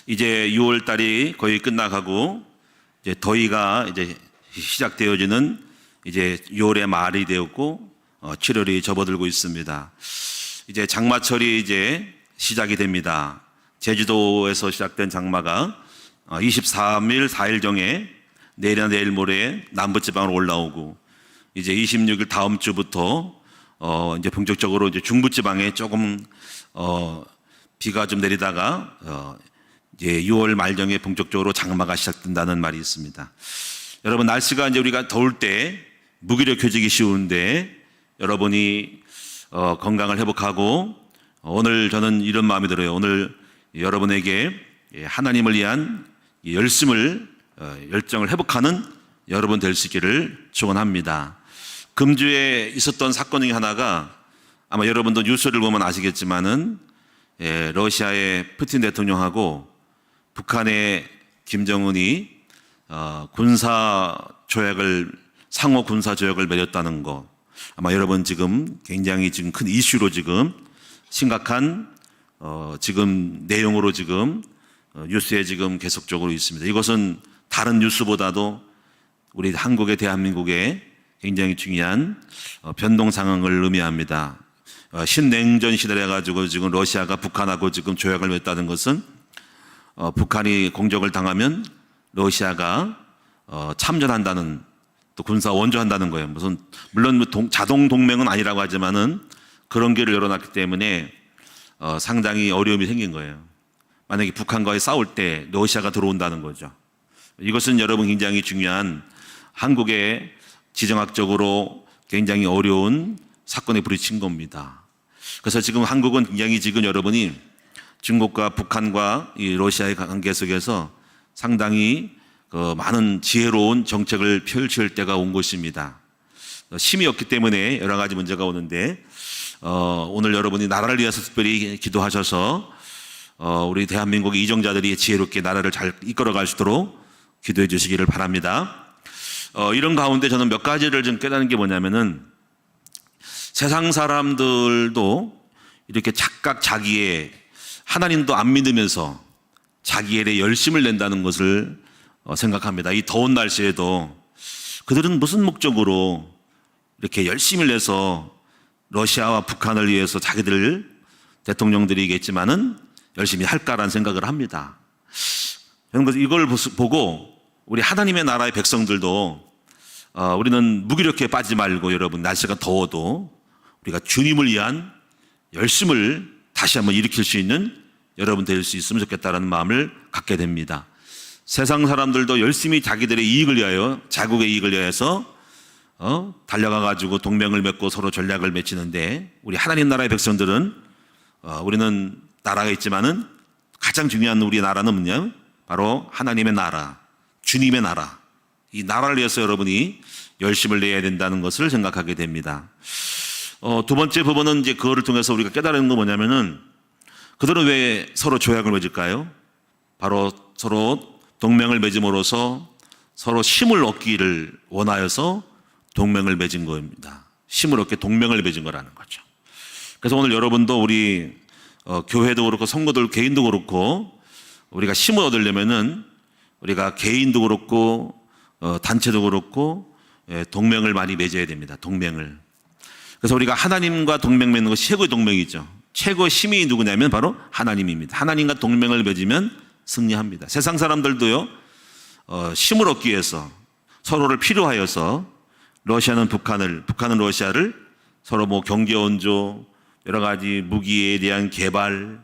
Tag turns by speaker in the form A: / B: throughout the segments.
A: 이제 6월 달이 거의 끝나가고 이제 더위가 이제 시작되어지는 이제 6월의 말이 되었고 7월이 접어들고 있습니다. 이제 장마철이 이제 시작이 됩니다. 제주도에서 시작된 장마가 23일 4일 정에 내일이나 내일 모레 남부지방으로 올라오고 이제 26일 다음 주부터 이제 본격적으로 이제 중부지방에 조금 비가 좀 내리다가 이제 6월 말정에 본격적으로 장마가 시작된다는 말이 있습니다. 여러분, 날씨가 이제 우리가 더울 때 무기력해지기 쉬운데 여러분이 건강을 회복하고 오늘 저는 이런 마음이 들어요. 오늘 여러분에게 하나님을 위한 열정을 회복하는 여러분 될 수 있기를 축원합니다. 금주에 있었던 사건 중에 하나가 아마 여러분도 뉴스를 보면 아시겠지만은 러시아의 푸틴 대통령하고 북한의 김정은이 상호 군사 조약을 맺었다는 거, 아마 여러분 지금 굉장히 지금 큰 이슈로 지금 심각한 지금 내용으로 지금 뉴스에 지금 계속적으로 있습니다. 이것은 다른 뉴스보다도 우리 한국의 대한민국의 굉장히 중요한 변동 상황을 의미합니다. 신냉전 시대를 해가지고 지금 러시아가 북한하고 지금 조약을 맺었다는 것은 북한이 공격을 당하면 러시아가 참전한다는, 또 군사 원조한다는 거예요. 물론 자동 동맹은 아니라고 하지만은 그런 길을 열어놨기 때문에 상당히 어려움이 생긴 거예요. 만약에 북한과의 싸울 때 러시아가 들어온다는 거죠. 이것은 여러분 굉장히 중요한 한국의 지정학적으로 굉장히 어려운 사건에 부딪힌 겁니다. 그래서 지금 한국은 굉장히 지금 여러분이 중국과 북한과 이 러시아의 관계 속에서 상당히 많은 지혜로운 정책을 펼칠 때가 온 것입니다. 힘이 없기 때문에 여러 가지 문제가 오는데 오늘 여러분이 나라를 위해서 특별히 기도하셔서 우리 대한민국의 이정자들이 지혜롭게 나라를 잘 이끌어갈 수 있도록 기도해 주시기를 바랍니다. 이런 가운데 저는 몇 가지를 좀 깨닫는 게 뭐냐면은 세상 사람들도 이렇게 각각 자기의 하나님도 안 믿으면서 자기 일에 열심을 낸다는 것을 생각합니다. 이 더운 날씨에도 그들은 무슨 목적으로 이렇게 열심을 내서 러시아와 북한을 위해서 자기들 대통령들이겠지만은 열심히 할까라는 생각을 합니다. 이걸 보고 우리 하나님의 나라의 백성들도 우리는 무기력에 빠지지 말고 여러분, 날씨가 더워도 우리가 주님을 위한 열심을 다시 한번 일으킬 수 있는 여러분 될 수 있으면 좋겠다라는 마음을 갖게 됩니다. 세상 사람들도 열심히 자기들의 이익을 위하여, 자국의 이익을 위해서 달려가 가지고 동맹을 맺고 서로 전략을 맺히는데 우리 하나님 나라의 백성들은 우리는 나라가 있지만은 가장 중요한 우리 나라는 뭐냐? 바로 하나님의 나라, 주님의 나라. 이 나라를 위해서 여러분이 열심을 내야 된다는 것을 생각하게 됩니다. 두 번째 부분은 이제 그거를 통해서 우리가 깨달은 건 뭐냐면은 그들은 왜 서로 조약을 맺을까요? 바로 서로 동맹을 맺음으로써 서로 힘을 얻기를 원하여서 동맹을 맺은 겁니다. 힘을 얻게 동맹을 맺은 거라는 거죠. 그래서 오늘 여러분도 우리 교회도 그렇고 성도들 개인도 그렇고 우리가 힘을 얻으려면은 우리가 개인도 그렇고 단체도 그렇고 동맹을 많이 맺어야 됩니다. 동맹을. 그래서 우리가 하나님과 동맹 맺는 것이 최고의 동맹이죠. 최고의 힘이 누구냐면 바로 하나님입니다. 하나님과 동맹을 맺으면 승리합니다. 세상 사람들도요, 힘을 얻기 위해서 서로를 필요하여서 러시아는 북한은 러시아를 서로 뭐 경제 원조, 여러 가지 무기에 대한 개발,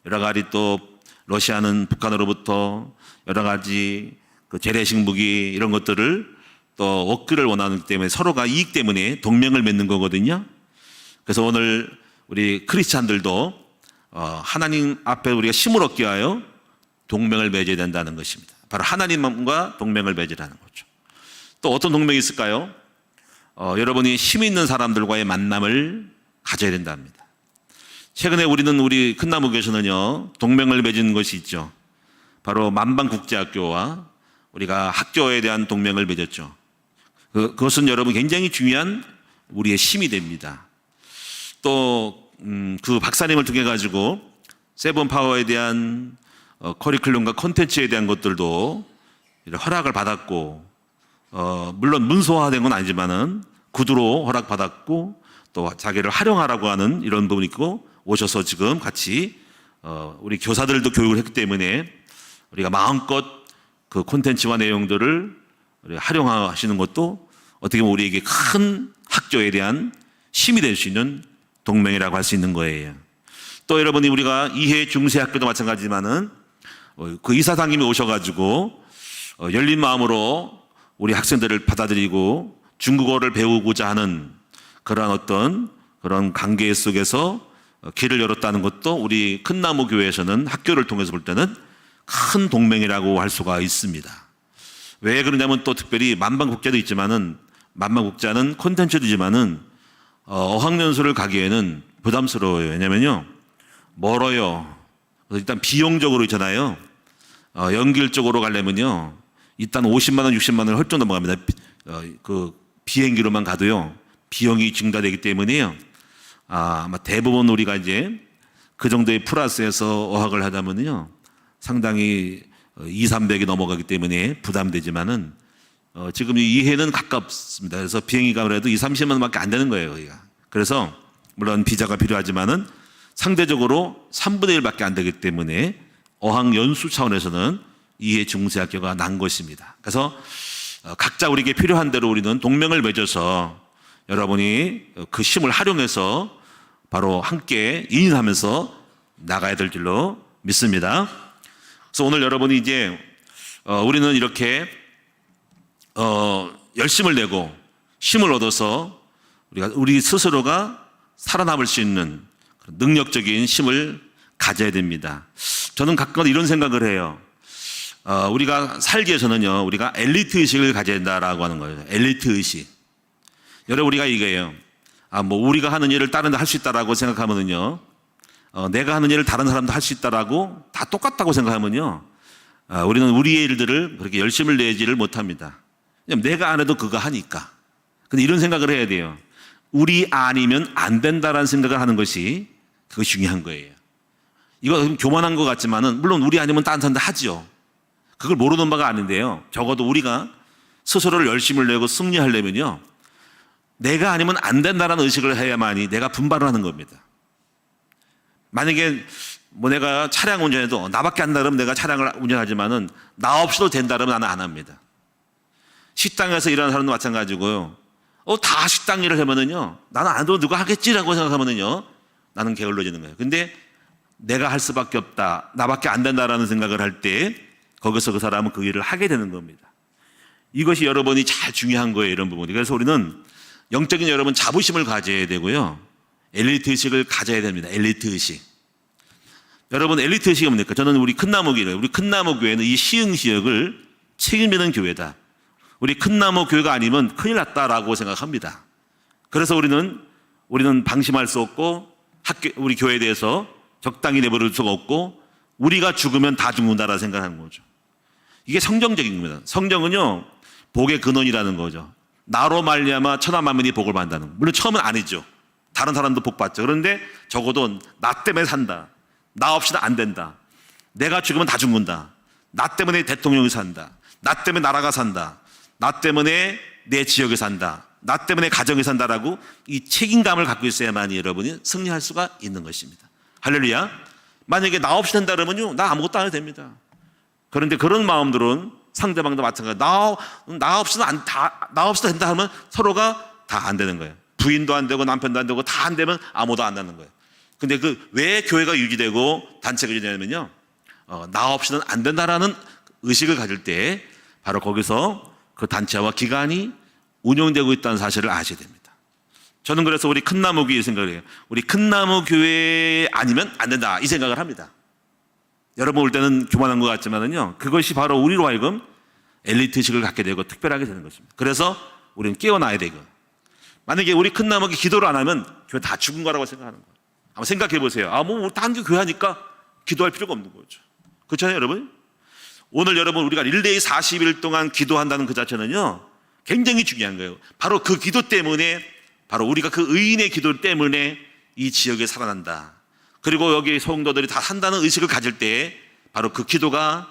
A: 여러 가지 또 러시아는 북한으로부터 여러 가지 그 재래식 무기 이런 것들을 또 얻기를 원하기 때문에 서로가 이익 때문에 동맹을 맺는 거거든요. 그래서 오늘 우리 크리스찬들도 하나님 앞에 우리가 힘을 얻기 위하여 동맹을 맺어야 된다는 것입니다. 바로 하나님과 동맹을 맺으라는 거죠. 또 어떤 동맹이 있을까요? 여러분이 힘 있는 사람들과의 만남을 가져야 된답니다. 최근에 우리 큰나무교회에서는요, 동맹을 맺은 것이 있죠. 바로 만방국제학교와 우리가 학교에 대한 동맹을 맺었죠. 그것은 여러분 굉장히 중요한 우리의 힘이 됩니다. 또 그 박사님을 통해 가지고 세븐파워에 대한 커리큘럼과 콘텐츠에 대한 것들도 허락을 받았고, 물론 문서화된 건 아니지만은 구두로 허락받았고 또 자기를 활용하라고 하는 이런 부분이 있고, 오셔서 지금 같이 우리 교사들도 교육을 했기 때문에 우리가 마음껏 그 콘텐츠와 내용들을 활용하시는 것도 어떻게 보면 우리에게 큰 학교에 대한 힘이 될 수 있는 동맹이라고 할 수 있는 거예요. 또 여러분이 우리가 이해 중세학교도 마찬가지지만은 그 이사장님이 오셔가지고 열린 마음으로 우리 학생들을 받아들이고 중국어를 배우고자 하는 그런 관계 속에서 길을 열었다는 것도 우리 큰나무 교회에서는 학교를 통해서 볼 때는 큰 동맹이라고 할 수가 있습니다. 왜 그러냐면 또 특별히 만방국자도 있지만은 만방국자는 콘텐츠도지만은 어학연수를 가기에는 부담스러워요. 왜냐면요 멀어요. 일단 비용적으로 있잖아요. 연길 쪽으로 가려면요 일단 50만 원, 60만 원을 헐쩍 넘어갑니다. 그 비행기로만 가도요 비용이 증가되기 때문에요. 아마 대부분 우리가 이제 그 정도의 플러스에서 어학을 하다면요 상당히 200~300이 넘어가기 때문에 부담되지만은 지금 이해는 가깝습니다. 그래서 비행기 가더라도 20~30만 원밖에 안 되는 거예요, 여기가. 그래서 물론 비자가 필요하지만은 상대적으로 3분의 1밖에 안 되기 때문에 어학 연수 차원에서는 이해 중세학교가 난 것입니다. 그래서 각자 우리에게 필요한 대로 우리는 동맹을 맺어서 여러분이 그 힘을 활용해서 바로 함께 인하면서 나가야 될 줄로 믿습니다. 그래서 오늘 여러분이 이제 우리는 이렇게 열심을 내고 힘을 얻어서 우리 스스로가 살아남을 수 있는 능력적인 힘을 가져야 됩니다. 저는 가끔 이런 생각을 해요. 우리가 살기 위해서는요, 우리가 엘리트 의식을 가져야 된다라고 하는 거예요. 엘리트 의식. 여러분, 우리가 이거예요. 우리가 하는 일을 다른 데 할 수 있다라고 생각하면은요, 내가 하는 일을 다른 사람도 할 수 있다라고 다 똑같다고 생각하면요, 우리는 우리의 일들을 그렇게 열심을 내지를 못합니다. 왜냐면 내가 안 해도 그거 하니까. 근데 이런 생각을 해야 돼요. 우리 아니면 안 된다라는 생각을 하는 것이 그것이 중요한 거예요. 이거 좀 교만한 것 같지만은 물론 우리 아니면 다른 사람도 하죠. 그걸 모르는 바가 아닌데요. 적어도 우리가 스스로를 열심을 내고 승리하려면요, 내가 아니면 안 된다라는 의식을 해야만이 내가 분발을 하는 겁니다. 만약에 내가 차량 운전해도 나밖에 안 된다 그러면 내가 차량을 운전하지만은 나 없이도 된다 그러면 나는 안 합니다. 식당에서 일하는 사람도 마찬가지고요. 다 식당 일을 하면은요, 나는 안 해도 누가 하겠지라고 생각하면은요, 나는 게을러지는 거예요. 근데 내가 할 수밖에 없다, 나밖에 안 된다라는 생각을 할 때 거기서 그 사람은 그 일을 하게 되는 겁니다. 이것이 여러분이 잘 중요한 거예요, 이런 부분이. 그래서 우리는 영적인 여러분 자부심을 가져야 되고요, 엘리트 의식을 가져야 됩니다. 엘리트 의식. 여러분, 엘리트 의식이 뭡니까? 저는 우리 큰나무 교회는 이 시흥시역을 책임지는 교회다. 우리 큰나무 교회가 아니면 큰일 났다라고 생각합니다. 그래서 우리는 방심할 수 없고 우리 교회에 대해서 적당히 내버릴 수가 없고 우리가 죽으면 다 죽는다라고 생각하는 거죠. 이게 성경적인 겁니다. 성경은요, 복의 근원이라는 거죠. 나로 말미암아 천하 만민이 복을 받는다는 거. 물론 처음은 아니죠. 다른 사람도 복 받죠. 그런데 적어도 나 때문에 산다, 나 없이는 안 된다, 내가 죽으면 다 죽는다, 나 때문에 대통령이 산다, 나 때문에 나라가 산다, 나 때문에 내 지역에 산다, 나 때문에 가정이 산다라고 이 책임감을 갖고 있어야만이 여러분이 승리할 수가 있는 것입니다. 할렐루야. 만약에 나 없이 된다 그러면요, 나 아무것도 안 해도 됩니다. 그런데 그런 마음들은 상대방도 마찬가지. 나 없이는 나 없이도 된다 하면 서로가 다 안 되는 거예요. 부인도 안 되고 남편도 안 되고 다 안 되면 아무도 안 나는 거예요. 근데 왜 교회가 유지되고 단체가 유지되냐면요, 나 없이는 안 된다라는 의식을 가질 때 바로 거기서 그 단체와 기관이 운영되고 있다는 사실을 아셔야 됩니다. 저는 그래서 우리 큰나무 교회 생각을 해요. 우리 큰나무 교회 아니면 안 된다, 이 생각을 합니다. 여러분 올 때는 교만한 것 같지만은요, 그것이 바로 우리로 하여금 엘리트식을 갖게 되고 특별하게 되는 것입니다. 그래서 우리는 깨어나야 되고, 만약에 우리 큰나무 교회 기도를 안 하면 교회 다 죽은 거라고 생각하는 거예요. 한번 생각해 보세요. 우리 다 교회 하니까 기도할 필요가 없는 거죠. 그렇잖아요, 여러분? 오늘 여러분 우리가 1day 40일 동안 기도한다는 그 자체는요, 굉장히 중요한 거예요. 바로 그 기도 때문에, 바로 우리가 그 의인의 기도 때문에 이 지역에 살아난다. 그리고 여기 성도들이 다 산다는 의식을 가질 때 바로 그 기도가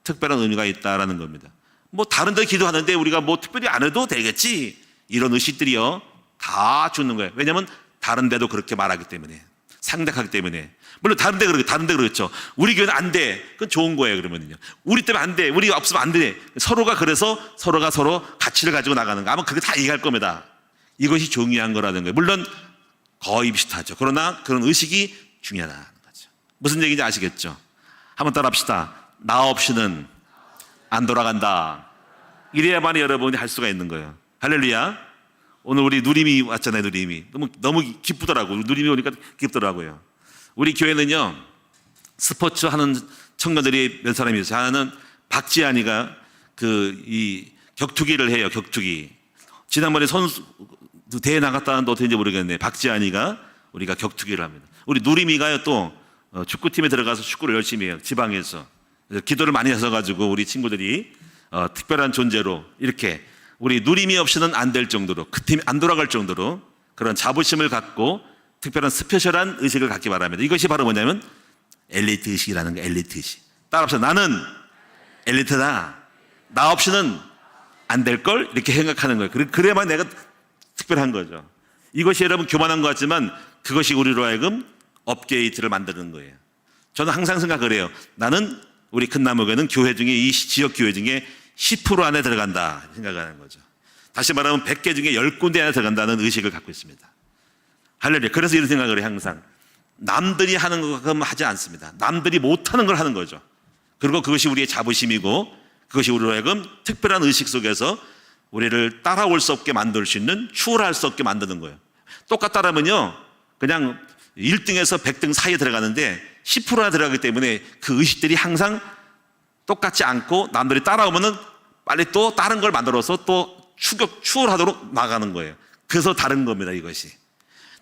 A: 특별한 의미가 있다라는 겁니다. 뭐 다른 데 기도하는데 우리가 뭐 특별히 안 해도 되겠지, 이런 의식들이요 다 죽는 거예요. 왜냐하면 다른 데도 그렇게 말하기 때문에, 상대하기 때문에. 물론 다른 데 그렇죠. 우리 교회는 안 돼, 그건 좋은 거예요. 그러면요 우리 때문에 안 돼, 우리가 없으면 안 돼. 서로가 그래서 서로가 서로 가치를 가지고 나가는 거, 아마 그게 다 얘기할 겁니다. 이것이 중요한 거라는 거예요. 물론 거의 비슷하죠. 그러나 그런 의식이 중요하다는 거죠. 무슨 얘기인지 아시겠죠? 한번 따라합시다. 나 없이는 안 돌아간다. 이래야만 여러분이 할 수가 있는 거예요. 할렐루야. 오늘 우리 누림이 왔잖아요. 누림이 너무 기쁘더라고요. 누림이 오니까 기쁘더라고요. 우리 교회는요 스포츠 하는 청년들이 몇 사람이 있어요. 하나는 박지한이가 이 격투기를 해요. 격투기. 지난번에 선수 대회 나갔다는데 어떻게인지 모르겠네. 박지한이가 우리가 격투기를 합니다. 우리 누림이가요 또 축구팀에 들어가서 축구를 열심히 해요. 지방에서. 그래서 기도를 많이 하셔가지고 우리 친구들이 특별한 존재로 이렇게 우리 누림이 없이는 안 될 정도로, 그 팀이 안 돌아갈 정도로 그런 자부심을 갖고 특별한 스페셜한 의식을 갖기 바랍니다. 이것이 바로 뭐냐면 엘리트 의식이라는 거예요. 엘리트 의식. 따라합시다. 나는 엘리트다. 나 없이는 안 될 걸, 이렇게 생각하는 거예요. 그래야만 내가 특별한 거죠. 이것이 여러분 교만한 것 같지만 그것이 우리로 하여금 업게이트를 만드는 거예요. 저는 항상 생각을 해요. 나는 우리 큰나무교회는 교회 중에, 이 지역 교회 중에 10% 안에 들어간다 생각하는 거죠. 다시 말하면 100개 중에 10군데 안에 들어간다는 의식을 갖고 있습니다. 할렐루야. 그래서 이런 생각을 해요. 항상 남들이 하는 것만큼 하지 않습니다. 남들이 못하는 걸 하는 거죠. 그리고 그것이 우리의 자부심이고 그것이 우리로 하여금 특별한 의식 속에서 우리를 따라올 수 없게 만들 수 있는, 추월할 수 없게 만드는 거예요. 똑같다라면요 그냥 1등에서 100등 사이에 들어가는데 10%나 들어가기 때문에 그 의식들이 항상 똑같지 않고 남들이 따라오면은 빨리 또 다른 걸 만들어서 또 추월하도록 나가는 거예요. 그래서 다른 겁니다. 이것이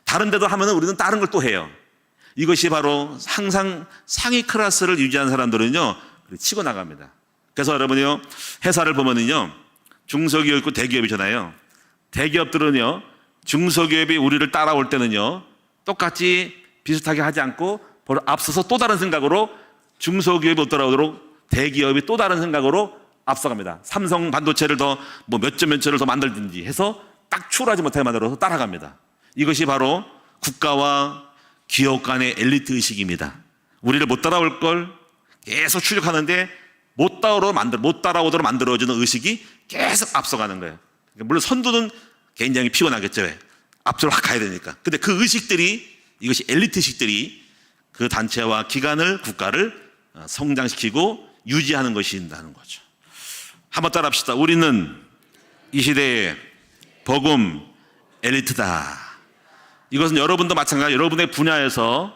A: 다른 데도 하면은 우리는 다른 걸 또 해요. 이것이 바로 항상 상위 클래스를 유지하는 사람들은요 치고 나갑니다. 그래서 여러분이요 회사를 보면은요 중소기업 있고 대기업이잖아요. 대기업들은요 중소기업이 우리를 따라올 때는요 똑같이 비슷하게 하지 않고 바로 앞서서 또 다른 생각으로 중소기업이 못 따라오도록 대기업이 또 다른 생각으로 앞서갑니다. 삼성 반도체를 더 몇 점을 더 만들든지 해서 딱 추월하지 못하게 만들어서 따라갑니다. 이것이 바로 국가와 기업 간의 엘리트 의식입니다. 우리를 못 따라올 걸 계속 추적하는데 못 따라오도록 만들어주는 의식이 계속 앞서가는 거예요. 물론 선두는 굉장히 피곤하겠죠. 왜? 앞으로 확 가야 되니까. 근데 그 의식들이, 이것이 엘리트 의식들이 그 단체와 기관을, 국가를 성장시키고 유지하는 것이다는 거죠. 한번 따라합시다. 우리는 이 시대의 복음 엘리트다. 이것은 여러분도 마찬가지, 여러분의 분야에서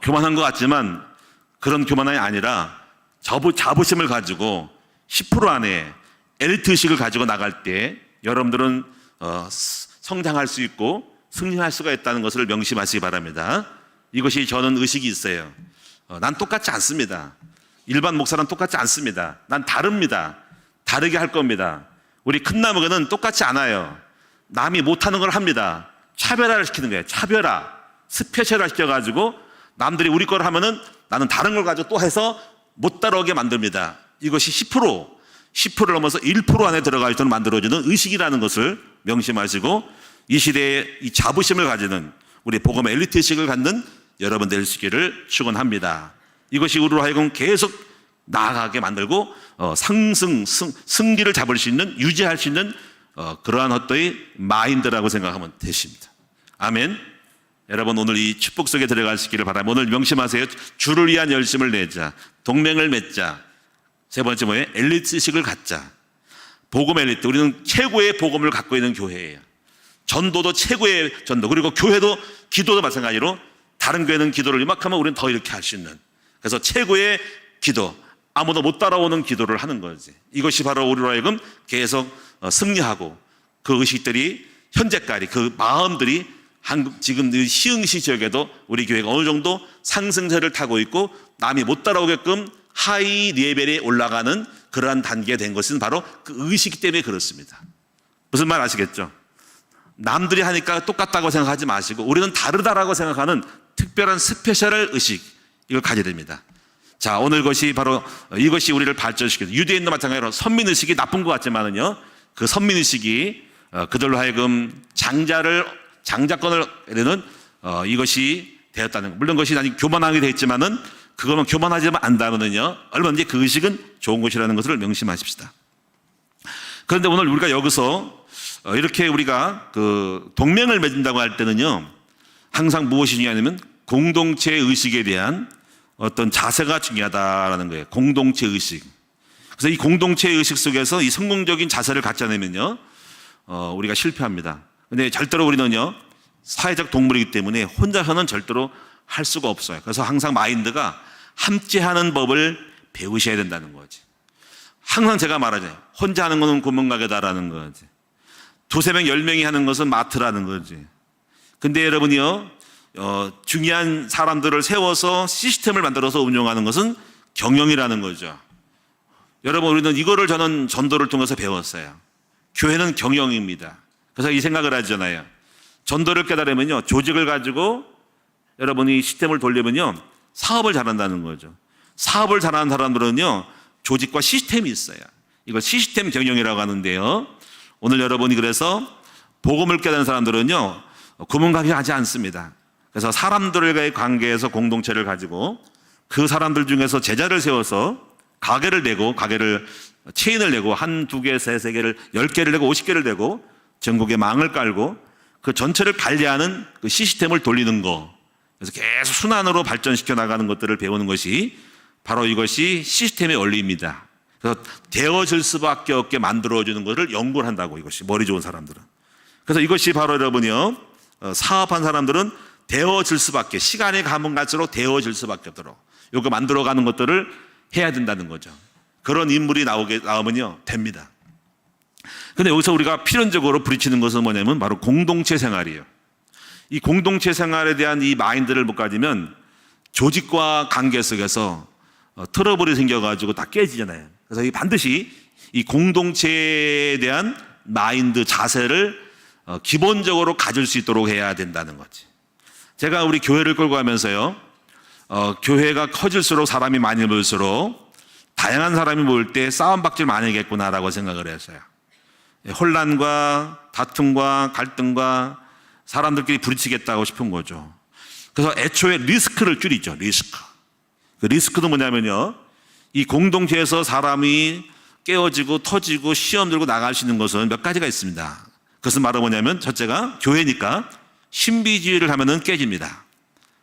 A: 교만한 것 같지만 그런 교만함이 아니라 자부심을 가지고 10% 안에 엘리트 의식을 가지고 나갈 때 여러분들은 성장할 수 있고 승리할 수가 있다는 것을 명심하시기 바랍니다. 이것이 저는 의식이 있어요. 난 똑같지 않습니다. 일반 목사랑 똑같지 않습니다. 난 다릅니다. 다르게 할 겁니다. 우리 큰나무교는 똑같지 않아요. 남이 못하는 걸 합니다. 차별화를 시키는 거예요. 차별화, 스페셜화 시켜가지고 남들이 우리 걸 하면은 나는 다른 걸 가지고 또 해서 못 따라오게 만듭니다. 이것이 10%를 넘어서 1% 안에 들어갈 때는 만들어주는 의식이라는 것을 명심하시고 이 시대에 이 자부심을 가지는 우리 복음 엘리트 의식을 갖는 여러분 될 수 있기를 축원합니다. 이것이 우리로 하여금 계속 나아가게 만들고 승기를 잡을 수 있는, 유지할 수 있는 그러한 어떠의 마인드라고 생각하면 되십니다. 아멘. 여러분 오늘 이 축복 속에 들어갈 수 있기를 바랍니다. 오늘 명심하세요. 주를 위한 열심을 내자, 동맹을 맺자. 세 번째 뭐예요? 엘리트 의식을 갖자. 복음 엘리트. 우리는 최고의 복음을 갖고 있는 교회예요. 전도도 최고의 전도, 그리고 교회도, 기도도 마찬가지로 다른 교회는 기도를 이만큼 하면 우리는 더 이렇게 할 수 있는, 그래서 최고의 기도, 아무도 못 따라오는 기도를 하는 거지. 이것이 바로 우리로 하여금 계속 승리하고 그 의식들이 현재까지 그 마음들이 한국 지금 시흥시 지역에도 우리 교회가 어느 정도 상승세를 타고 있고 남이 못 따라오게끔 하이 레벨에 올라가는 그러한 단계가 된 것은 바로 그 의식 때문에 그렇습니다. 무슨 말 아시겠죠? 남들이 하니까 똑같다고 생각하지 마시고 우리는 다르다라고 생각하는 특별한 스페셜 의식, 이걸 가져야 됩니다. 자, 오늘 것이 바로 이것이 우리를 발전시키는, 유대인도 마찬가지로 선민의식이 나쁜 것 같지만은요, 그 선민의식이 그들로 하여금 장자권을 내는 이것이 되었다는 것. 물론 그것이 아직 교만하게 되었지만은 그것만 교만하지만 안다면은요, 얼마든지 그 의식은 좋은 것이라는 것을 명심하십시다. 그런데 오늘 우리가 여기서 이렇게 우리가 그 동맹을 맺는다고 할 때는요, 항상 무엇이 중요하냐면 공동체 의식에 대한 어떤 자세가 중요하다라는 거예요. 공동체 의식. 그래서 이 공동체 의식 속에서 이 성공적인 자세를 갖지 않으면요, 우리가 실패합니다. 근데 절대로 우리는요, 사회적 동물이기 때문에 혼자서는 절대로 할 수가 없어요. 그래서 항상 마인드가 함께하는 법을 배우셔야 된다는 거지. 항상 제가 말하잖아요. 혼자 하는 것은 구멍가게다라는 거지. 2-3명, 10명이 하는 것은 마트라는 거지. 근데 여러분이요, 중요한 사람들을 세워서 시스템을 만들어서 운영하는 것은 경영이라는 거죠. 여러분, 우리는 이거를 저는 전도를 통해서 배웠어요. 교회는 경영입니다. 그래서 이 생각을 하잖아요. 전도를 깨달으면요, 조직을 가지고 여러분이 시스템을 돌리면요, 사업을 잘한다는 거죠. 사업을 잘하는 사람들은요, 조직과 시스템이 있어요. 이걸 시스템 경영이라고 하는데요, 오늘 여러분이 그래서 복음을 깨닫는 사람들은요, 구멍가게하지 않습니다. 그래서 사람들과의 관계에서 공동체를 가지고 그 사람들 중에서 제자를 세워서 가게를 내고, 가게를 체인을 내고, 1, 2개, 3, 4개를 10개를 내고 50개를 내고 전국에 망을 깔고 그 전체를 관리하는 그 시스템을 돌리는 거. 그래서 계속 순환으로 발전시켜 나가는 것들을 배우는 것이 바로 이것이 시스템의 원리입니다. 그래서 되어질 수밖에 없게 만들어주는 것을 연구를 한다고, 이것이 머리 좋은 사람들은. 그래서 이것이 바로 여러분이요, 사업한 사람들은 되어질 수밖에, 시간이 가면 갈수록 되어질 수밖에 없도록 이거 만들어가는 것들을 해야 된다는 거죠. 그런 인물이 나오면요, 됩니다. 근데 여기서 우리가 필연적으로 부딪히는 것은 뭐냐면 바로 공동체 생활이에요. 이 공동체 생활에 대한 이 마인드를 못 가지면 조직과 관계 속에서 트러블이 생겨가지고 다 깨지잖아요. 그래서 이 반드시 이 공동체에 대한 마인드, 자세를 기본적으로 가질 수 있도록 해야 된다는 거지. 제가 우리 교회를 끌고 가면서요, 교회가 커질수록 사람이 많이 모일수록 다양한 사람이 모일 때 싸움박질 많이 하겠구나라고 생각을 했어요. 혼란과 다툼과 갈등과 사람들끼리 부딪히겠다고 싶은 거죠. 그래서 애초에 리스크를 줄이죠. 리스크. 그 리스크도 뭐냐면요, 이 공동체에서 사람이 깨어지고 터지고 시험 들고 나갈 수 있는 것은 몇 가지가 있습니다. 그것은 바로 뭐냐면, 첫째가 교회니까 신비주의를 하면은 깨집니다.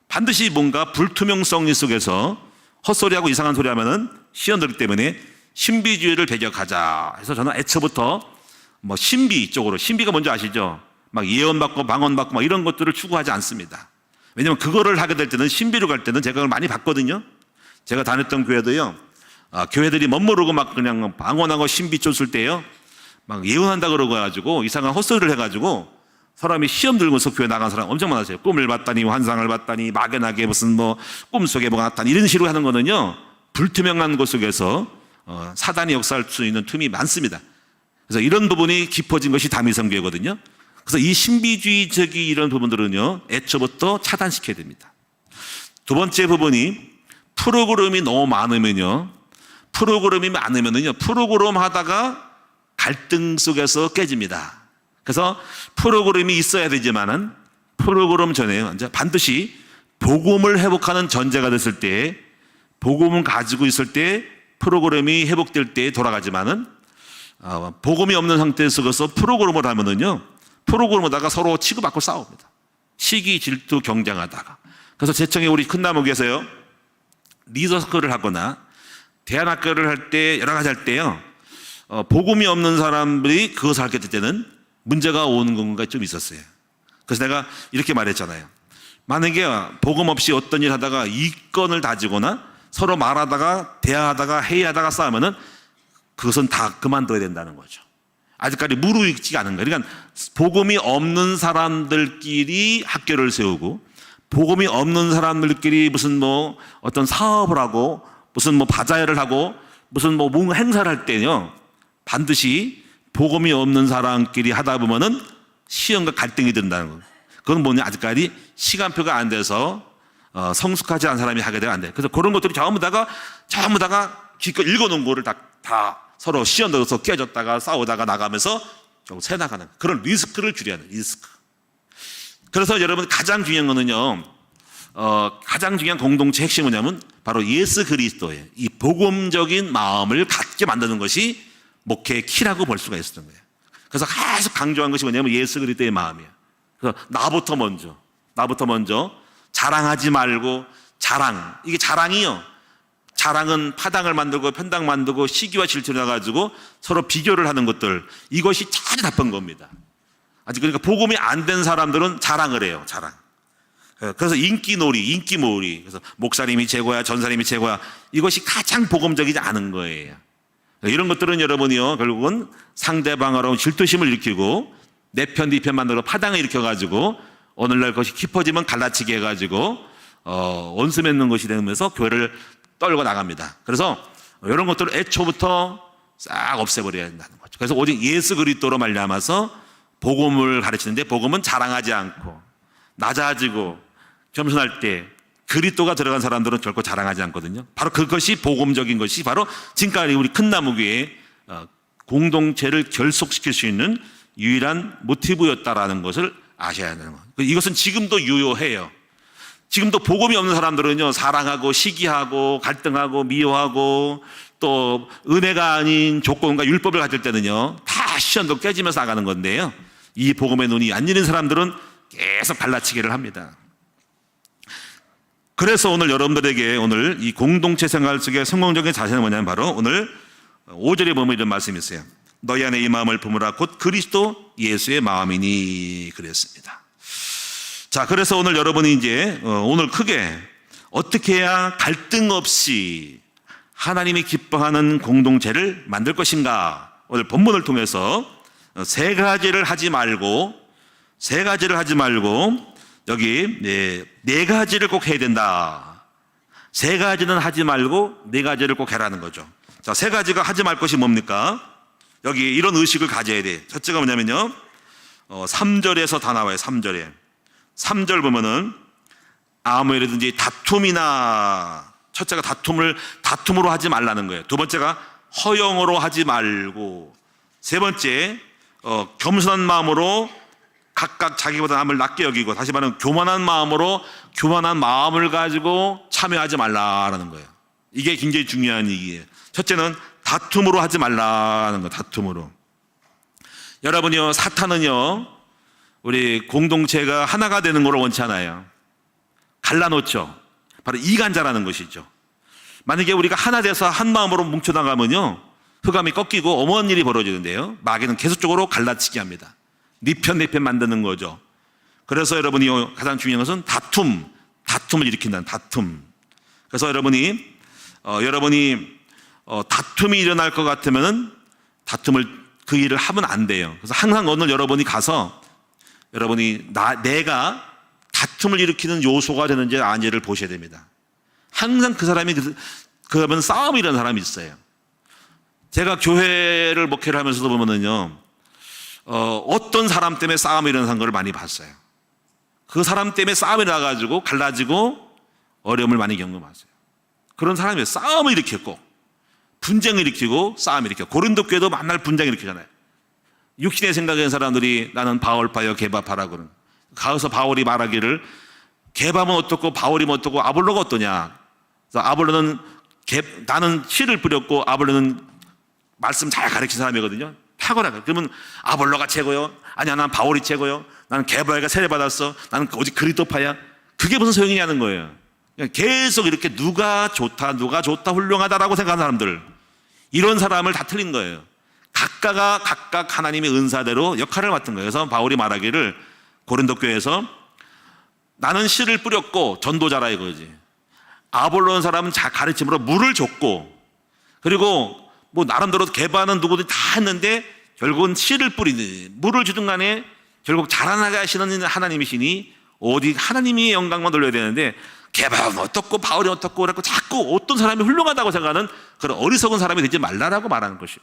A: 반드시 뭔가 불투명성 속에서 헛소리하고 이상한 소리 하면은 시험 들기 때문에 신비주의를 배격하자 해서 저는 애초부터 뭐 신비 쪽으로, 신비가 뭔지 아시죠? 막 예언받고 방언받고 막 이런 것들을 추구하지 않습니다. 왜냐면 그거를 하게 될 때는, 신비로 갈 때는 제가 그걸 많이 봤거든요. 제가 다녔던 교회도요, 교회들이 멋모르고 막 그냥 방언하고 신비 쫓을 때요, 막 예언한다 그러고 가지고 이상한 헛소리를 해가지고 사람이 시험 들고서 교회 나간 사람 엄청 많았어요. 꿈을 봤다니, 환상을 봤다니, 막연하게 무슨 뭐 꿈속에 뭐가 나타나니, 이런 식으로 하는 거는요, 불투명한 곳 속에서 사단이 역사할 수 있는 틈이 많습니다. 그래서 이런 부분이 깊어진 것이 다미성교회거든요. 그래서 이 신비주의적인 이런 부분들은요, 애초부터 차단시켜야 됩니다. 두 번째 부분이 프로그램이 너무 많으면요, 프로그램 하다가 갈등 속에서 깨집니다. 그래서 프로그램이 있어야 되지만은 프로그램 전에 반드시 복음을 회복하는 전제가 됐을 때, 복음을 가지고 있을 때 프로그램이 회복될 때 돌아가지만은 복음이 없는 상태 속에서 프로그램을 하면은요, 프로그램하다가 서로 치고받고 싸웁니다. 시기, 질투, 경쟁하다가. 그래서 제청에 우리 큰나무교에서요, 리더스크를 하거나 대안학교를 할 때, 여러 가지 할 때요, 복음이 없는 사람들이 그것을 하게 될 때는 문제가 오는 건가 좀 있었어요. 그래서 내가 이렇게 말했잖아요. 만약에 복음 없이 어떤 일 하다가 이권을 다지거나 서로 말하다가 대화하다가 회의하다가 싸우면은 그것은 다 그만둬야 된다는 거죠. 아직까지 무르익지 않은 거예요. 그러니까 복음이 없는 사람들끼리 학교를 세우고, 복음이 없는 사람들끼리 무슨 뭐 어떤 사업을 하고, 무슨 뭐 바자회를 하고, 무슨 뭐 뭔가 행사를 할 때요, 반드시 복음이 없는 사람끼리 하다 보면은 시험과 갈등이 된다는 거예요. 그건 뭐냐, 아직까지 시간표가 안 돼서 성숙하지 않은 사람이 하게 되면 안 돼. 그래서 그런 것들이 전부 다가 기껏 읽어놓은 거를 다 서로 시연 넣어서 깨졌다가 싸우다가 나가면서 결국 새 나가는 그런 리스크를 줄여야 돼. 리스크. 그래서 여러분 가장 중요한 거는요. 가장 중요한 공동체 핵심은 뭐냐면 바로 예수 그리스도예요. 이 복음적인 마음을 갖게 만드는 것이 목회의 키라고 볼 수가 있었던 거예요. 그래서 계속 강조한 것이 뭐냐면 예수 그리스도의 마음이에요. 그래서 나부터 먼저 자랑하지 말고 이게 자랑이요. 자랑은 파당을 만들고 편당 만들고 시기와 질투를 나가지고 서로 비교를 하는 것들, 이것이 아주 나쁜 겁니다. 아직 그러니까 복음이 안 된 사람들은 자랑을 해요. 자랑. 그래서 인기놀이. 그래서 목사님이 최고야, 전사님이 최고야. 이것이 가장 복음적이지 않은 거예요. 이런 것들은 여러분이요, 결국은 상대방으로 질투심을 일으키고 내 편, 네 편 만들어 파당을 일으켜가지고 오늘날 그것이 깊어지면 갈라치게 해가지고 원수 맺는 것이 되면서 교회를 떨고 나갑니다. 그래서 이런 것들을 애초부터 싹 없애버려야 된다는 거죠. 그래서 오직 예수 그리스도로 말미암아서 복음을 가르치는데, 복음은 자랑하지 않고 낮아지고 겸손할 때 그리스도가 들어간 사람들은 결코 자랑하지 않거든요. 바로 그것이 복음적인 것이 바로 지금까지 우리 큰 나무교회의 공동체를 결속시킬 수 있는 유일한 모티브였다라는 것을 아셔야 되는 거예요. 이것은 지금도 유효해요. 지금도 복음이 없는 사람들은요, 사랑하고 시기하고 갈등하고 미워하고 또 은혜가 아닌 조건과 율법을 가질 때는요, 다 시험도 깨지면서 나가는 건데요, 이 복음의 눈이 안 열린 사람들은 계속 갈라치기를 합니다. 그래서 오늘 여러분들에게 오늘 이 공동체 생활 속의 성공적인 자세는 뭐냐면 바로 오늘 5절에 보면 이런 말씀이 있어요. 너희 안에 이 마음을 품으라 곧 그리스도 예수의 마음이니 그랬습니다. 자, 그래서 오늘 여러분이 이제 오늘 크게 어떻게 해야 갈등 없이 하나님이 기뻐하는 공동체를 만들 것인가, 오늘 본문을 통해서 세 가지를 하지 말고 여기 네 가지를 꼭 해야 된다. 세 가지는 하지 말고 네 가지를 꼭 해라는 거죠. 자, 세 가지가 하지 말 것이 뭡니까? 여기 이런 의식을 가져야 돼. 첫째가 뭐냐면요, 3절에서 다 나와요. 3절 보면은 아무 일이든지 다툼이나, 첫째가 다툼으로 하지 말라는 거예요. 두 번째가 허영으로 하지 말고, 세 번째 겸손한 마음으로 각각 자기보다 남을 낮게 여기고, 다시 말하면 교만한 마음을 가지고 참여하지 말라라는 거예요. 이게 굉장히 중요한 얘기예요. 첫째는 다툼으로 하지 말라는 거예요. 다툼으로. 여러분이요, 사탄은요, 우리 공동체가 하나가 되는 걸 원치 않아요. 갈라놓죠. 바로 이간자라는 것이죠. 만약에 우리가 하나 돼서 한 마음으로 뭉쳐나가면요, 흑암이 꺾이고 어마어마한 일이 벌어지는데요, 마귀는 계속적으로 갈라치게 합니다. 네 편 만드는 거죠. 그래서 여러분이 가장 중요한 것은 다툼을 일으킨다는 다툼. 그래서 여러분이 다툼이 일어날 것 같으면은 그 일을 하면 안 돼요. 그래서 항상 오늘 여러분이 가서 내가 다툼을 일으키는 요소가 되는지 아닌지를 보셔야 됩니다. 항상 그 사람이 그러면 싸움이 일어나는 사람이 있어요. 제가 교회를 목회를 하면서도 보면은요, 어떤 사람 때문에 싸움이 일어나는 걸 많이 봤어요. 그 사람 때문에 싸움이 나가지고 갈라지고 어려움을 많이 경험했어요. 그런 사람이 싸움을 일으켰고 분쟁을 일으키고 싸움을 일으켰고, 고린도 교회도 만날 분쟁을 일으키잖아요. 육신의 생각인 사람들이 나는 바울파여 게바파라 그러는, 가서 바울이 말하기를 게바면 어떻고 바울이면 어떻고 아볼로가 어떠냐. 그래서 아볼로는 나는 씨를 뿌렸고 아볼로는 말씀 잘 가르친 사람이거든요. 탁월하게. 그러면 아볼로가 최고요? 아니야, 난 바울이 최고요? 나는 게바가 세례받았어? 나는 오직 그리스도파야? 그게 무슨 소용이냐는 거예요. 계속 이렇게 누가 좋다 훌륭하다라고 생각하는 사람들, 이런 사람을 다 틀린 거예요. 각각 하나님의 은사대로 역할을 맡은 거예요. 그래서 바울이 말하기를 고린도 교회에서 나는 씨를 뿌렸고 전도자라 이거지. 아볼로는 사람은 가르침으로 물을 줬고, 그리고 뭐 나름대로 개바는 누구든 다 했는데 결국은 씨를 뿌리는, 물을 주든 간에 결국 자라나게 하시는 하나님이시니 어디 하나님이 영광만 돌려야 되는데 개바는 어떻고 바울이 어떻고 그래서 자꾸 어떤 사람이 훌륭하다고 생각하는 그런 어리석은 사람이 되지 말라라고 말하는 것이에요.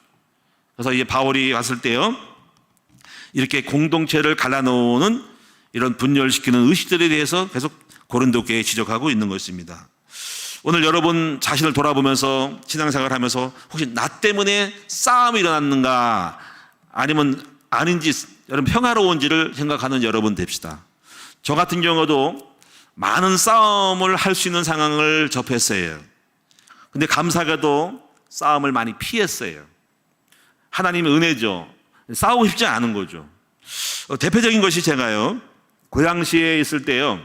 A: 그래서 이제 바울이 왔을 때요, 이렇게 공동체를 갈라놓는 이런 분열시키는 의식들에 대해서 계속 고린도 교회에 지적하고 있는 것입니다. 오늘 여러분 자신을 돌아보면서 신앙생활을 하면서 혹시 나 때문에 싸움이 일어났는가 아니면 아닌지 여러분 평화로운지를 생각하는 여러분 됩시다. 저 같은 경우도 많은 싸움을 할 수 있는 상황을 접했어요. 근데 감사하게도 싸움을 많이 피했어요. 하나님의 은혜죠. 싸우고 싶지 않은 거죠. 대표적인 것이 제가요, 고양시에 있을 때요,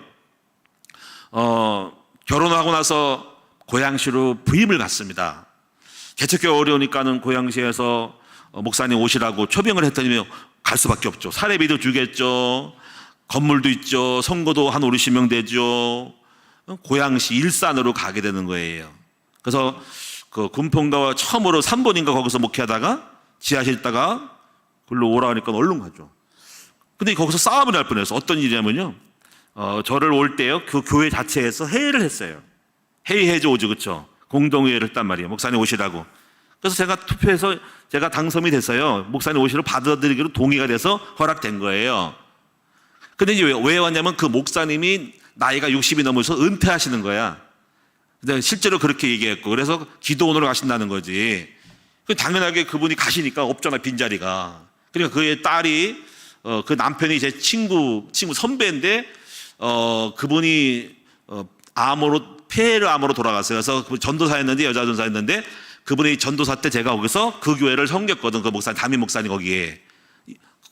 A: 결혼하고 나서 고양시로 부임을 갔습니다. 개척교회 어려우니까는 고양시에서 목사님 오시라고 초빙을 했더니 갈 수밖에 없죠. 사례비도 주겠죠. 건물도 있죠. 선거도 한 50명 되죠. 고양시 일산으로 가게 되는 거예요. 그래서 그 군포인가 처음으로 3번인가 거기서 목회하다가 지하실 있다가 글로 오라 하니까 얼른 가죠. 근데 거기서 싸움이 날 뻔해서 어떤 일이냐면요. 저를 올 때요, 그 교회 자체에서 회의를 했어요. 회의해줘 오죠, 그쵸? 공동회의를 했단 말이에요. 목사님 오시라고. 그래서 제가 투표해서 제가 당선이 됐어요. 목사님 오시러 받아들이기로 동의가 돼서 허락된 거예요. 근데 이제 왜 왔냐면 그 목사님이 나이가 60이 넘어서 은퇴하시는 거야. 근데 실제로 그렇게 얘기했고, 그래서 기도원으로 가신다는 거지. 당연하게 그분이 가시니까 없잖아, 빈자리가. 그러니까 그의 딸이, 그 남편이 제 친구 선배인데, 그분이, 폐렴암으로 돌아갔어요. 그래서 전도사였는데, 여자 전도사였는데, 그분이 전도사 때 제가 거기서 그 교회를 섬겼거든. 그 목사님, 담임 목사님 거기에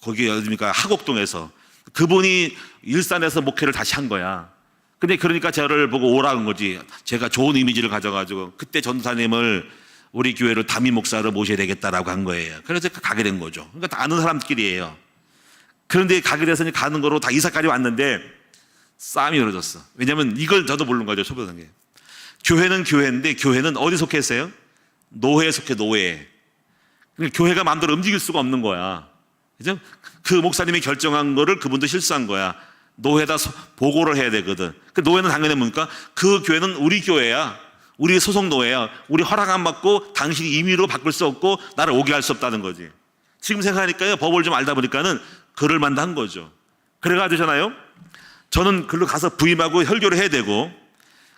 A: 어디입니까? 하곡동에서. 그분이 일산에서 목회를 다시 한 거야. 근데 그러니까 저를 보고 오라는 거지. 제가 좋은 이미지를 가져가지고 그때 전도사님을 우리 교회로 담임 목사로 모셔야 되겠다라고 한 거예요. 그래서 가게 된 거죠. 그러니까 다 아는 사람끼리예요. 그런데 가게 돼서 가는 거로 다 이사까지 왔는데 싸움이 벌어졌어. 왜냐면 이걸 저도 모르는 거죠. 초보던 게. 교회는 교회인데 교회는 어디 속했어요? 노회에 속해, 노회에. 그러니까 교회가 마음대로 움직일 수가 없는 거야. 그죠? 그 목사님이 결정한 거를 그분도 실수한 거야. 노회에다 보고를 해야 되거든. 그 노회는 당연히 뭡니까? 그 교회는 우리 교회야. 우리 소속 노회야. 우리 허락 안 받고 당신이 임의로 바꿀 수 없고 나를 오게 할 수 없다는 거지. 지금 생각하니까요, 법을 좀 알다 보니까는 그럴 만한 거죠. 그래가지고잖아요, 저는 글로 가서 부임하고 혈교를 해야 되고,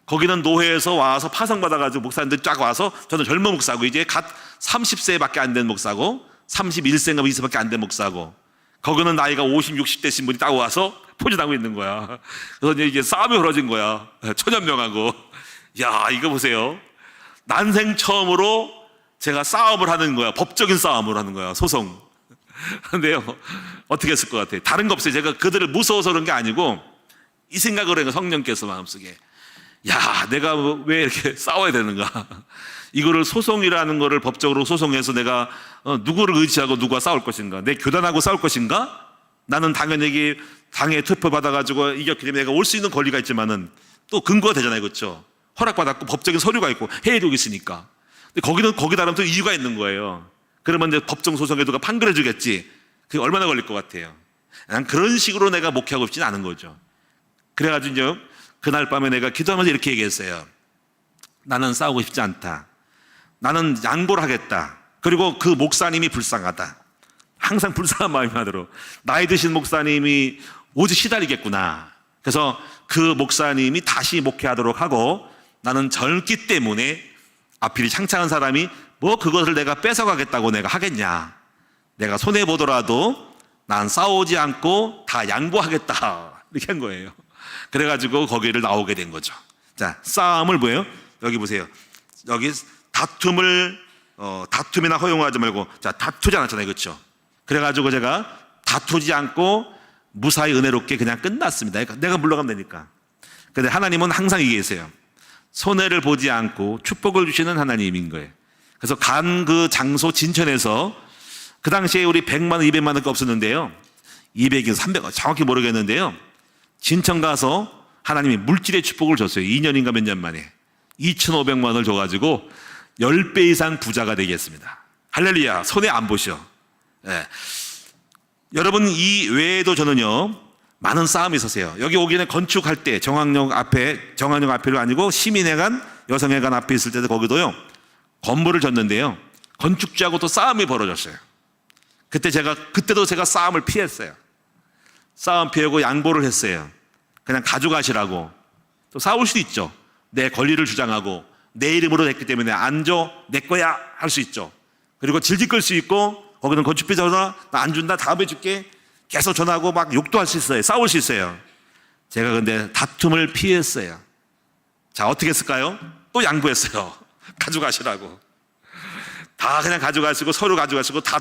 A: 거기는 노회에서 와서 파송받아가지고 목사님들 쫙 와서, 저는 젊은 목사고 이제 갓 30세밖에 안 된 목사고 31세인가 2세밖에 안 된 목사고, 거기는 나이가 50, 60대신 분이 딱 와서 포진하고 있는 거야. 그래서 이게 싸움이 벌어진 거야. 천연명하고. 야, 이거 보세요. 난생 처음으로 제가 싸움을 하는 거야. 법적인 싸움을 하는 거야. 소송. 근데요, 어떻게 했을 것 같아요? 다른 거 없어요. 제가 그들을 무서워서 그런 게 아니고 이 생각을 해요. 성령께서 마음속에. 야, 내가 왜 이렇게 싸워야 되는가? 이거를 소송이라는 거를 법적으로 소송해서 내가 누구를 의지하고 누가 싸울 것인가? 내 교단하고 싸울 것인가? 나는 당연히 당에 투표 받아가지고 이겼기 때문에 내가 올 수 있는 권리가 있지만은 또 근거가 되잖아요, 그렇죠? 허락받았고 법적인 서류가 있고 해외도 있으니까. 근데 거기는 거기다 하면 또 이유가 있는 거예요. 그러면 이제 법정 소송에 누가 판결해 주겠지. 그게 얼마나 걸릴 것 같아요? 난 그런 식으로 내가 목회하고 싶지는 않은 거죠. 그래가지고 이제 그날 밤에 내가 기도하면서 이렇게 얘기했어요. 나는 싸우고 싶지 않다. 나는 양보를 하겠다. 그리고 그 목사님이 불쌍하다. 항상 불쌍한 마음이 들어. 나이 드신 목사님이 오직 시달리겠구나. 그래서 그 목사님이 다시 목회하도록 하고, 나는 젊기 때문에 앞길이 창창한 사람이 뭐 그것을 내가 뺏어가겠다고 내가 하겠냐. 내가 손해보더라도 난 싸우지 않고 다 양보하겠다. 이렇게 한 거예요. 그래가지고 거기를 나오게 된 거죠. 자, 싸움을 뭐예요? 여기 보세요. 여기 다툼이나 허용하지 말고, 자, 다투지 않았잖아요. 그렇죠? 그래가지고 제가 다투지 않고 무사히 은혜롭게 그냥 끝났습니다. 내가 물러가면 되니까. 근데 하나님은 항상 얘기했어요. 손해를 보지 않고 축복을 주시는 하나님인 거예요. 그래서 간 그 장소 진천에서 그 당시에 우리 100만 원, 200만 원밖에 없었는데요. 200이 300원 정확히 모르겠는데요. 진천 가서 하나님이 물질의 축복을 줬어요. 2년인가 몇 년 만에 2,500만 원을 줘가지고 10배 이상 부자가 되겠습니다. 할렐루야. 손해 안 보셔. 네. 여러분, 이 외에도 저는요 많은 싸움이 있었어요. 여기 오기 전에 건축할 때 정학역 앞에도 아니고 시민회관, 여성회관 앞에 있을 때도 거기도요 건물을 졌는데요, 건축주하고 또 싸움이 벌어졌어요. 그때도 제가 싸움을 피했어요. 싸움 피우고 양보를 했어요. 그냥 가져가시라고. 또 싸울 수도 있죠. 내 권리를 주장하고 내 이름으로 됐기 때문에 안 줘, 내 거야 할 수 있죠. 그리고 질질 끌 수 있고 거기는 건축비 전화 나 안 준다 다음에 줄게 계속 전화하고 막 욕도 할 수 있어요. 싸울 수 있어요. 제가 근데 다툼을 피했어요. 자, 어떻게 했을까요? 또 양보했어요. 가져가시라고. 다 그냥 가져가시고 서로 가져가시고 다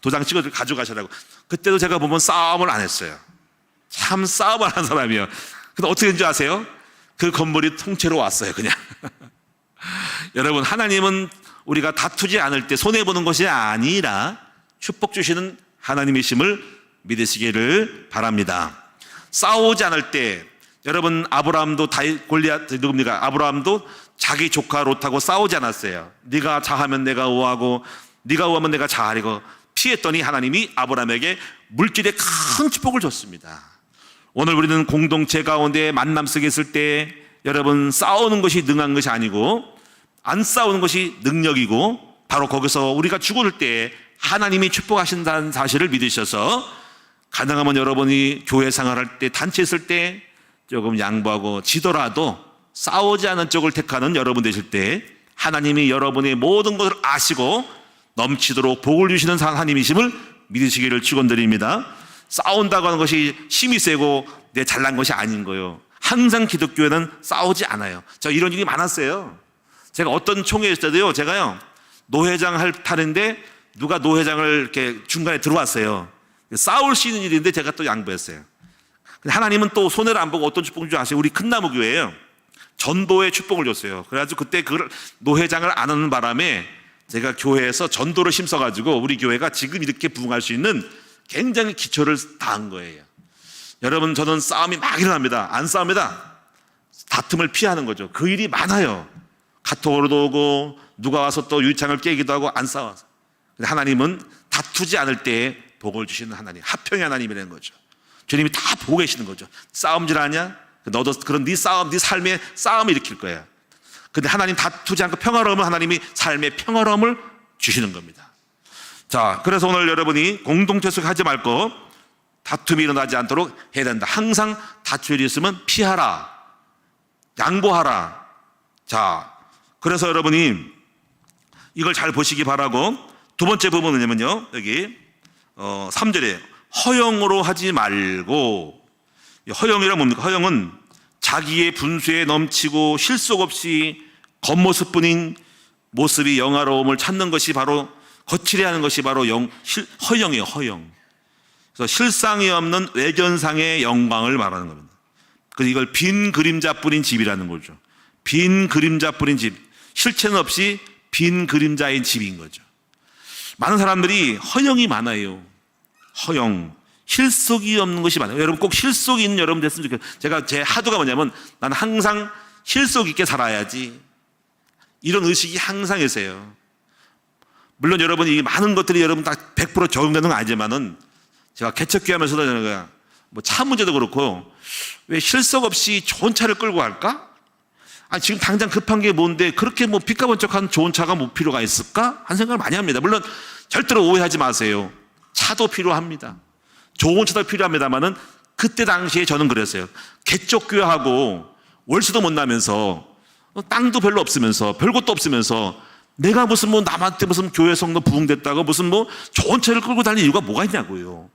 A: 도장 찍어서 가져가시라고. 그때도 제가 보면 싸움을 안 했어요. 참 싸움을 한 사람이에요. 근데 어떻게 된지 아세요? 그 건물이 통째로 왔어요, 그냥. 여러분, 하나님은 우리가 다투지 않을 때 손해보는 것이 아니라 축복 주시는 하나님이심을 믿으시기를 바랍니다. 싸우지 않을 때, 여러분, 아브라함도 골리앗 누굽니까? 아브라함도 자기 조카 롯하고 싸우지 않았어요. 네가 자하면 내가 우하고 네가 우하면 내가 자하리고 피했더니 하나님이 아브라함에게 물질의 큰 축복을 줬습니다. 오늘 우리는 공동체 가운데 만남 속에 있을 때 여러분 싸우는 것이 능한 것이 아니고 안 싸우는 것이 능력이고 바로 거기서 우리가 죽을 때 하나님이 축복하신다는 사실을 믿으셔서 가능하면 여러분이 교회 생활할 때 단체 있을 때 조금 양보하고 지더라도 싸우지 않은 쪽을 택하는 여러분 되실 때 하나님이 여러분의 모든 것을 아시고 넘치도록 복을 주시는 하나님이심을 믿으시기를 축원드립니다. 싸운다고 하는 것이 힘이 세고 내 잘난 것이 아닌 거예요. 항상 기독교회는 싸우지 않아요. 저 이런 일이 많았어요. 제가 어떤 총회에 있을 때도요, 제가요, 노회장 할 타는데 누가 노회장을 이렇게 중간에 들어왔어요. 싸울 수 있는 일인데 제가 또 양보했어요. 하나님은 또 손해를 안 보고 어떤 축복인 줄 아세요? 우리 큰나무 교회예요. 전도의 축복을 줬어요. 그래가지고 그때 그 노회장을 안 하는 바람에 제가 교회에서 전도를 심어가지고 우리 교회가 지금 이렇게 부흥할 수 있는 굉장히 기초를 다한 거예요. 여러분, 저는 싸움이 막 일어납니다. 안 싸웁니다. 다툼을 피하는 거죠. 그 일이 많아요. 카톡으로도 오고 누가 와서 또 유리창을 깨기도 하고 안 싸워서. 하나님은 다투지 않을 때 복을 주시는 하나님, 화평의 하나님이라는 거죠. 주님이 다 보고 계시는 거죠. 싸움질 하냐? 너도 그런 네 싸움, 네 삶에 싸움을 일으킬 거야. 근데 하나님 다투지 않고 평화로우면 하나님이 삶의 평화로움을 주시는 겁니다. 자, 그래서 오늘 여러분이 공동체 속에 하지 말고 다툼이 일어나지 않도록 해야 된다. 항상 다툴 일이 있으면 피하라. 양보하라. 자, 그래서 여러분이 이걸 잘 보시기 바라고 두 번째 부분은요, 여기 3절에 허영으로 하지 말고, 허영이란 뭡니까? 허영은 자기의 분수에 넘치고 실속 없이 겉모습뿐인 모습이 영화로움을 찾는 것이 바로 거칠해하는 것이 바로 허영이에요. 허영. 그래서 실상이 없는 외견상의 영광을 말하는 겁니다. 그래서 이걸 빈 그림자뿐인 집이라는 거죠. 빈 그림자뿐인 집, 실체는 없이 빈 그림자인 집인 거죠. 많은 사람들이 허영이 많아요. 허영, 실속이 없는 것이 많아요. 여러분 꼭 실속이 있는 여러분 됐으면 좋겠어요. 제가 제 하도가 뭐냐면 나는 항상 실속 있게 살아야지, 이런 의식이 항상 있어요. 물론 여러분이 많은 것들이 여러분 다 100% 적용되는 건 아니지만은 제가 개척교회하면서도 제가 뭐 차 문제도 그렇고 왜 실속 없이 좋은 차를 끌고 갈까? 아니 지금 당장 급한 게 뭔데 그렇게 뭐 삐까번쩍한 좋은 차가 뭐 필요가 있을까? 한 생각을 많이 합니다. 물론 절대로 오해하지 마세요. 차도 필요합니다. 좋은 차도 필요합니다만은 그때 당시에 저는 그랬어요. 개척교회하고 월수도 못 나면서 땅도 별로 없으면서 별것도 없으면서 내가 무슨 뭐 남한테 무슨 교회 성도 부흥됐다고 무슨 뭐 좋은 차를 끌고 다닐 이유가 뭐가 있냐고요.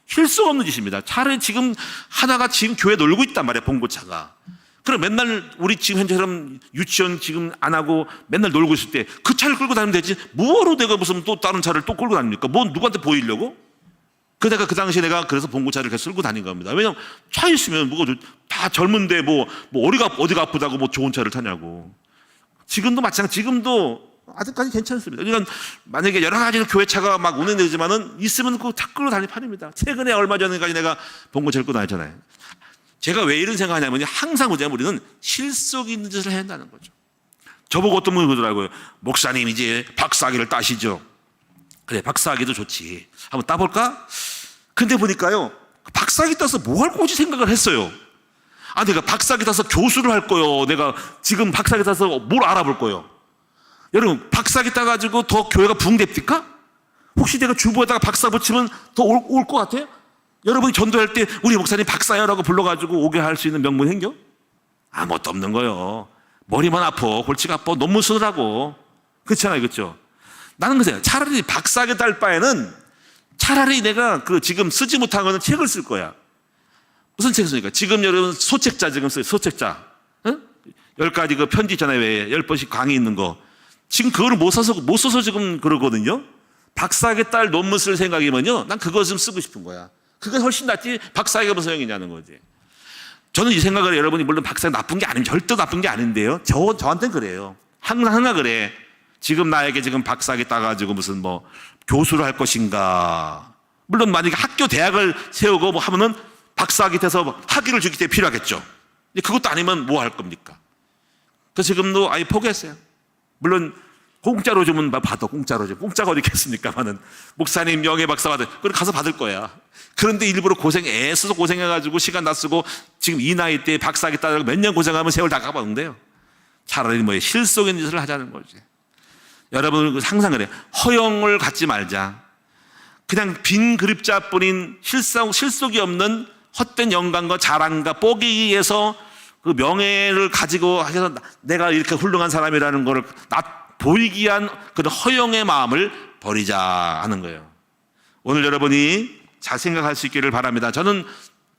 A: 실속 없는 짓입니다. 차를 지금 하나가 지금 교회 놀고 있단 말이에요. 봉고차가. 그럼 맨날 우리 지금 현재처럼 유치원 지금 안 하고 맨날 놀고 있을 때 그 차를 끌고 다니면 되지 뭐로 내가 무슨 또 다른 차를 또 끌고 다닙니까? 뭐 누구한테 보이려고? 그러다가 그 당시에 내가 그래서 봉고차를 계속 끌고 다닌 겁니다. 왜냐면 차 있으면 뭐가 다 젊은데 뭐 어디가 아프다고 뭐 좋은 차를 타냐고. 지금도 마찬가지. 지금도 아직까지 괜찮습니다. 그러니까 만약에 여러 가지 교회차가 막 운행되지만은 있으면 그 차 끌고 다닐 판입니다. 최근에 얼마 전에까지 내가 봉고차를 끌고 다녔잖아요. 제가 왜 이런 생각하냐면 항상 우리는 실속 있는 짓을 해야 한다는 거죠. 저보고 어떤 분이 그러더라고요. 목사님 이제 박사학위를 따시죠. 그래, 박사학위도 좋지. 한번 따볼까? 근데 보니까요, 박사학위 따서 뭐 할 거지 생각을 했어요. 아, 내가 박사학위 따서 교수를 할 거요. 내가 지금 박사학위 따서 뭘 알아볼 거요. 여러분, 박사학위 따가지고 더 교회가 부흥됩니까? 혹시 내가 주부에다가 박사 붙이면 더 올 것 같아요? 여러분이 전도할 때 우리 목사님 박사야라고 불러가지고 오게 할 수 있는 명분 생겨? 아무것도 없는 거예요. 머리만 아파, 골치가 아파, 논문 쓰느라고. 그렇잖아요, 그렇죠? 나는 그래요. 차라리 박사하게 딸 바에는 차라리 내가 그 지금 쓰지 못한 거는 책을 쓸 거야. 무슨 책 씁니까? 지금 여러분 소책자 지금 써요. 소책자. 응? 10가지 그 편지 있잖아요. 왜 10번씩 강의 있는 거. 지금 그거를 못 써서 지금 그러거든요. 박사하게 딸 논문 쓸 생각이면요. 난 그거 좀 쓰고 싶은 거야. 그게 훨씬 낫지. 박사하게 무슨 소용이냐는 거지. 저는 이 생각을 여러분이 물론 박사가 나쁜 게 아니면 절대 나쁜 게 아닌데요. 저한테는 그래요. 항상 그래. 지금 나에게 지금 박사학위 따가지고 무슨 뭐 교수를 할 것인가. 물론 만약에 학교 대학을 세우고 뭐 하면은 박사학위 돼서 학위를 주기 때문에 필요하겠죠. 근데 그것도 아니면 뭐 할 겁니까? 그래서 지금도 아예 포기했어요. 물론 공짜로 주면 받아. 공짜로 주면. 공짜가 어디 있겠습니까만은. 목사님 명예 박사 받을. 그럼 가서 받을 거야. 그런데 일부러 애써서 고생해가지고 시간 다 쓰고 지금 이 나이 때 박사학위 따고 몇 년 고생하면 세월 다 가봤는데요. 차라리 뭐 실속 있는 짓을 하자는 거지. 여러분 항상 그래요. 허영을 갖지 말자. 그냥 빈 그림자뿐인 실속이 없는 헛된 영광과 자랑과 뽀기 위해서 그 명예를 가지고 해서 내가 이렇게 훌륭한 사람이라는 걸 보이기 위한 그런 허영의 마음을 버리자 하는 거예요. 오늘 여러분이 잘 생각할 수 있기를 바랍니다. 저는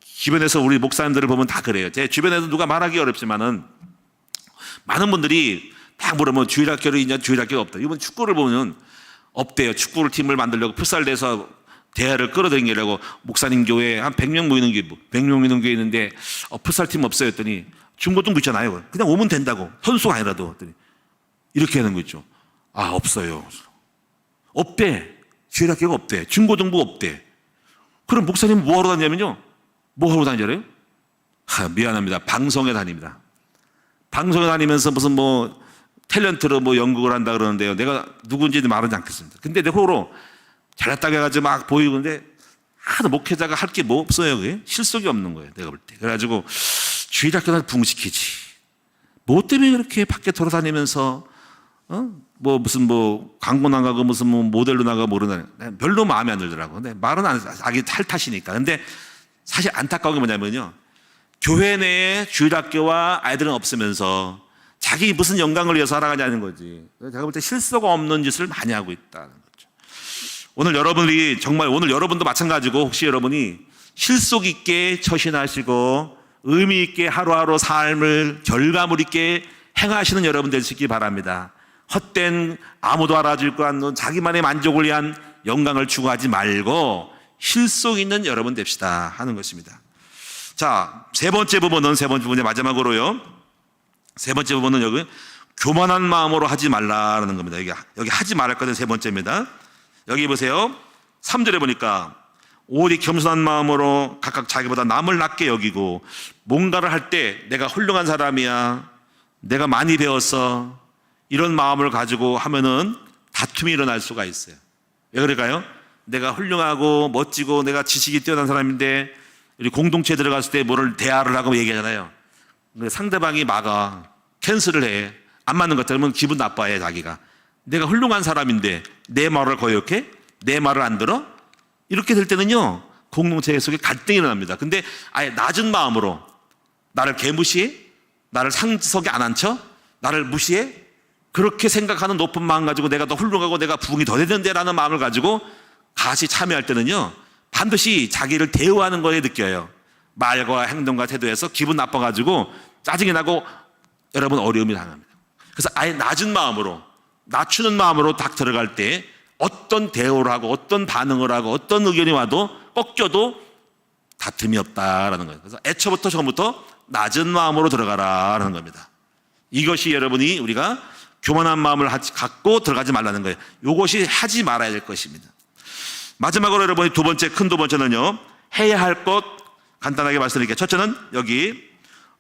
A: 주변에서 우리 목사님들을 보면 다 그래요. 제 주변에서 누가 말하기 어렵지만은 많은 분들이 딱 물으면 주일학교를 있냐, 주일학교가 없다. 이번 축구를 보면 없대요. 축구를 팀을 만들려고 풋살대에서 대회를 끌어당기려고 목사님 교회에 한 100명 모이는 교회 있는데 풋살팀 없어요 했더니 중고등부 있잖아요. 그냥 오면 된다고. 선수가 아니라도 했더니 이렇게 하는 거 있죠. 아, 없어요. 없대. 주일학교가 없대. 중고등부 없대. 그럼 목사님 뭐 하러 다니냐면요. 뭐 하러 다니잖아요? 미안합니다. 방송에 다닙니다. 방송에 다니면서 무슨 뭐 탤런트로 뭐 연극을 한다 그러는데요. 내가 누군지는 말하지 않겠습니다. 근데 내 호로 잘났다고 해가지고 막 보이고 근데 하도 목회자가 할 게 뭐 없어요. 그게 실속이 없는 거예요. 내가 볼 때. 그래가지고 주일학교는 붕시키지. 뭐 때문에 그렇게 밖에 돌아다니면서 뭐 무슨 뭐 광고 나가고 무슨 뭐 모델로 나가고 모르는 별로 마음에 안 들더라고. 근데 말은 안 해서 자기 탓이니까. 근데 사실 안타까운 게 뭐냐면요. 교회 내에 주일학교와 아이들은 없으면서 자기 무슨 영광을 위해서 살아가냐는 거지. 제가 볼 때 실속 없는 짓을 많이 하고 있다는 거죠. 오늘 여러분도 마찬가지고 혹시 여러분이 실속 있게 처신하시고 의미 있게 하루하루 삶을 결과물 있게 행하시는 여러분 되시기 바랍니다. 헛된 아무도 알아줄 것 않는 자기만의 만족을 위한 영광을 추구하지 말고 실속 있는 여러분 됩시다 하는 것입니다. 자, 세 번째 부분은 마지막으로요. 세 번째 부분은 여기 교만한 마음으로 하지 말라라는 겁니다. 여기 하지 말할 것은 세 번째입니다. 여기 보세요. 3절에 보니까 오직 겸손한 마음으로 각각 자기보다 남을 낮게 여기고 뭔가를 할 때 내가 훌륭한 사람이야. 내가 많이 배웠어. 이런 마음을 가지고 하면은 다툼이 일어날 수가 있어요. 왜 그럴까요? 내가 훌륭하고 멋지고 내가 지식이 뛰어난 사람인데 우리 공동체에 들어갔을 때 뭐를 대화를 하고 얘기하잖아요. 상대방이 막아. 캔슬을 해. 안 맞는 것 같으면 기분 나빠해 자기가. 내가 훌륭한 사람인데 내 말을 거역해? 내 말을 안 들어? 이렇게 될 때는요. 공동체 속에 갈등이 일어납니다. 근데 아예 낮은 마음으로 나를 개무시해? 나를 상석에 안 앉혀? 나를 무시해? 그렇게 생각하는 높은 마음 가지고 내가 더 훌륭하고 내가 부흥이 더 되는데 라는 마음을 가지고 같이 참여할 때는요. 반드시 자기를 대우하는 거에 느껴요. 말과 행동과 태도에서 기분 나빠가지고 짜증이 나고 여러분 어려움이 당합니다. 그래서 아예 낮은 마음으로 낮추는 마음으로 딱 들어갈 때 어떤 대우를 하고 어떤 반응을 하고 어떤 의견이 와도 꺾여도 다툼이 없다라는 거예요. 그래서 애초부터 처음부터 낮은 마음으로 들어가라라는 겁니다. 이것이 여러분이 우리가 교만한 마음을 갖고 들어가지 말라는 거예요. 이것이 하지 말아야 될 것입니다. 마지막으로 여러분이 큰 두 번째는요. 해야 할 것 간단하게 말씀드릴게요. 첫째는 여기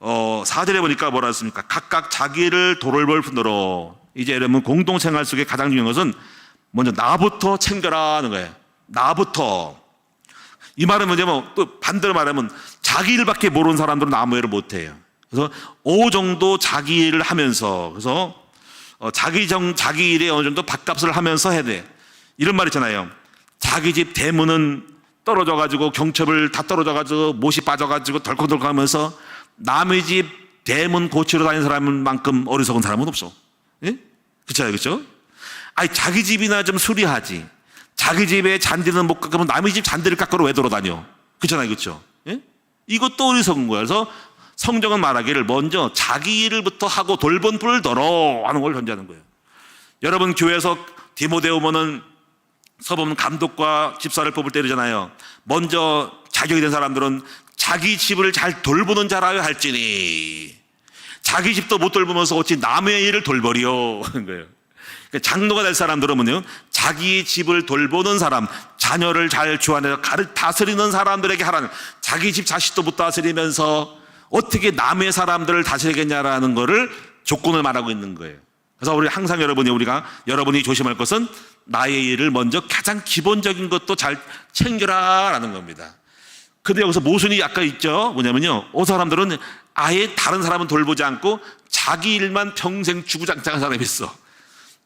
A: 4절에 보니까 뭐라 했습니까? 각각 자기를 돌볼 뿐더러 이제 여러분 공동생활 속에 가장 중요한 것은 먼저 나부터 챙겨라 하는 거예요. 나부터. 이 말은 뭐냐면 또 반대로 말하면 자기 일밖에 모르는 사람들은 아무 일을 못해요. 그래서 어느 정도 자기 일을 하면서 그래서 자기 일에 어느 정도 밥값을 하면서 해야 돼. 이런 말 있잖아요. 자기 집 대문은 떨어져가지고 경첩을 다 떨어져가지고 못이 빠져가지고 덜컹덜컹 하면서 남의 집 대문 고치러 다니는 사람만큼 어리석은 사람은 없어. 예? 그렇잖아요, 그렇죠? 아니 자기 집이나 좀 수리하지. 자기 집에 잔디는 못 깎으면 남의 집 잔디를 깎으러 왜 돌아다녀? 그렇잖아요, 그렇죠? 예? 이것도 어리석은 거야. 그래서 성경은 말하기를 먼저 자기 일을부터 하고 돌본 뿔을 덜어 하는 걸 전제하는 거예요. 여러분 교회에서 디모데 오면은 서범 감독과 집사를 뽑을 때잖아요. 먼저 자격이 된 사람들은 자기 집을 잘 돌보는 자라야 할지니 자기 집도 못 돌보면서 어찌 남의 일을 돌보리요 하는 거예요. 그러니까 장로가 될 사람들은요, 자기 집을 돌보는 사람, 자녀를 잘 주안해서 다스리는 사람들에게 하라는, 자기 집 자식도 못 다스리면서 어떻게 남의 사람들을 다스리겠냐라는 거를 조건을 말하고 있는 거예요. 그래서 우리 항상 여러분이 조심할 것은 나의 일을 먼저 가장 기본적인 것도 잘 챙겨라라는 겁니다. 근데 여기서 모순이 아까 있죠. 뭐냐면요, 사람들은 아예 다른 사람은 돌보지 않고 자기 일만 평생 주구장창한 사람이 있어.